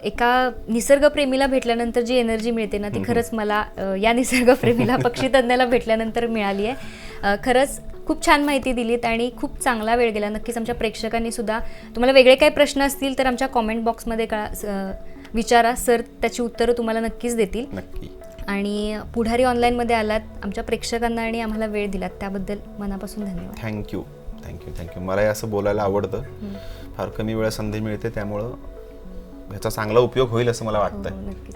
एका निसर्गप्रेमीला भेटल्यानंतर जी एनर्जी मिळते ना ती खरंच मला या निसर्गप्रेमीला, पक्षीतज्ञाला भेटल्यानंतर मिळाली आहे. खरंच खूप छान माहिती दिलीत आणि खूप चांगला वेळ गेला. नक्कीच आमच्या प्रेक्षकांनी सुद्धा, तुम्हाला वेगळे काही प्रश्न असतील तर आमच्या कॉमेंट बॉक्समध्ये विचारा, सर त्याची उत्तरं तुम्हाला नक्कीच देतील. नक्की. आणि पुढारी ऑनलाईनमध्ये आलात, आमच्या प्रेक्षकांना आणि आम्हाला वेळ दिलात त्याबद्दल मनापासून धन्यवाद. थँक्यू. मला असं बोलायला आवडतं. फार कमी वेळा संधी मिळते, त्यामुळं ह्याचा चांगला उपयोग होईल असं मला वाटतं. नक्कीच.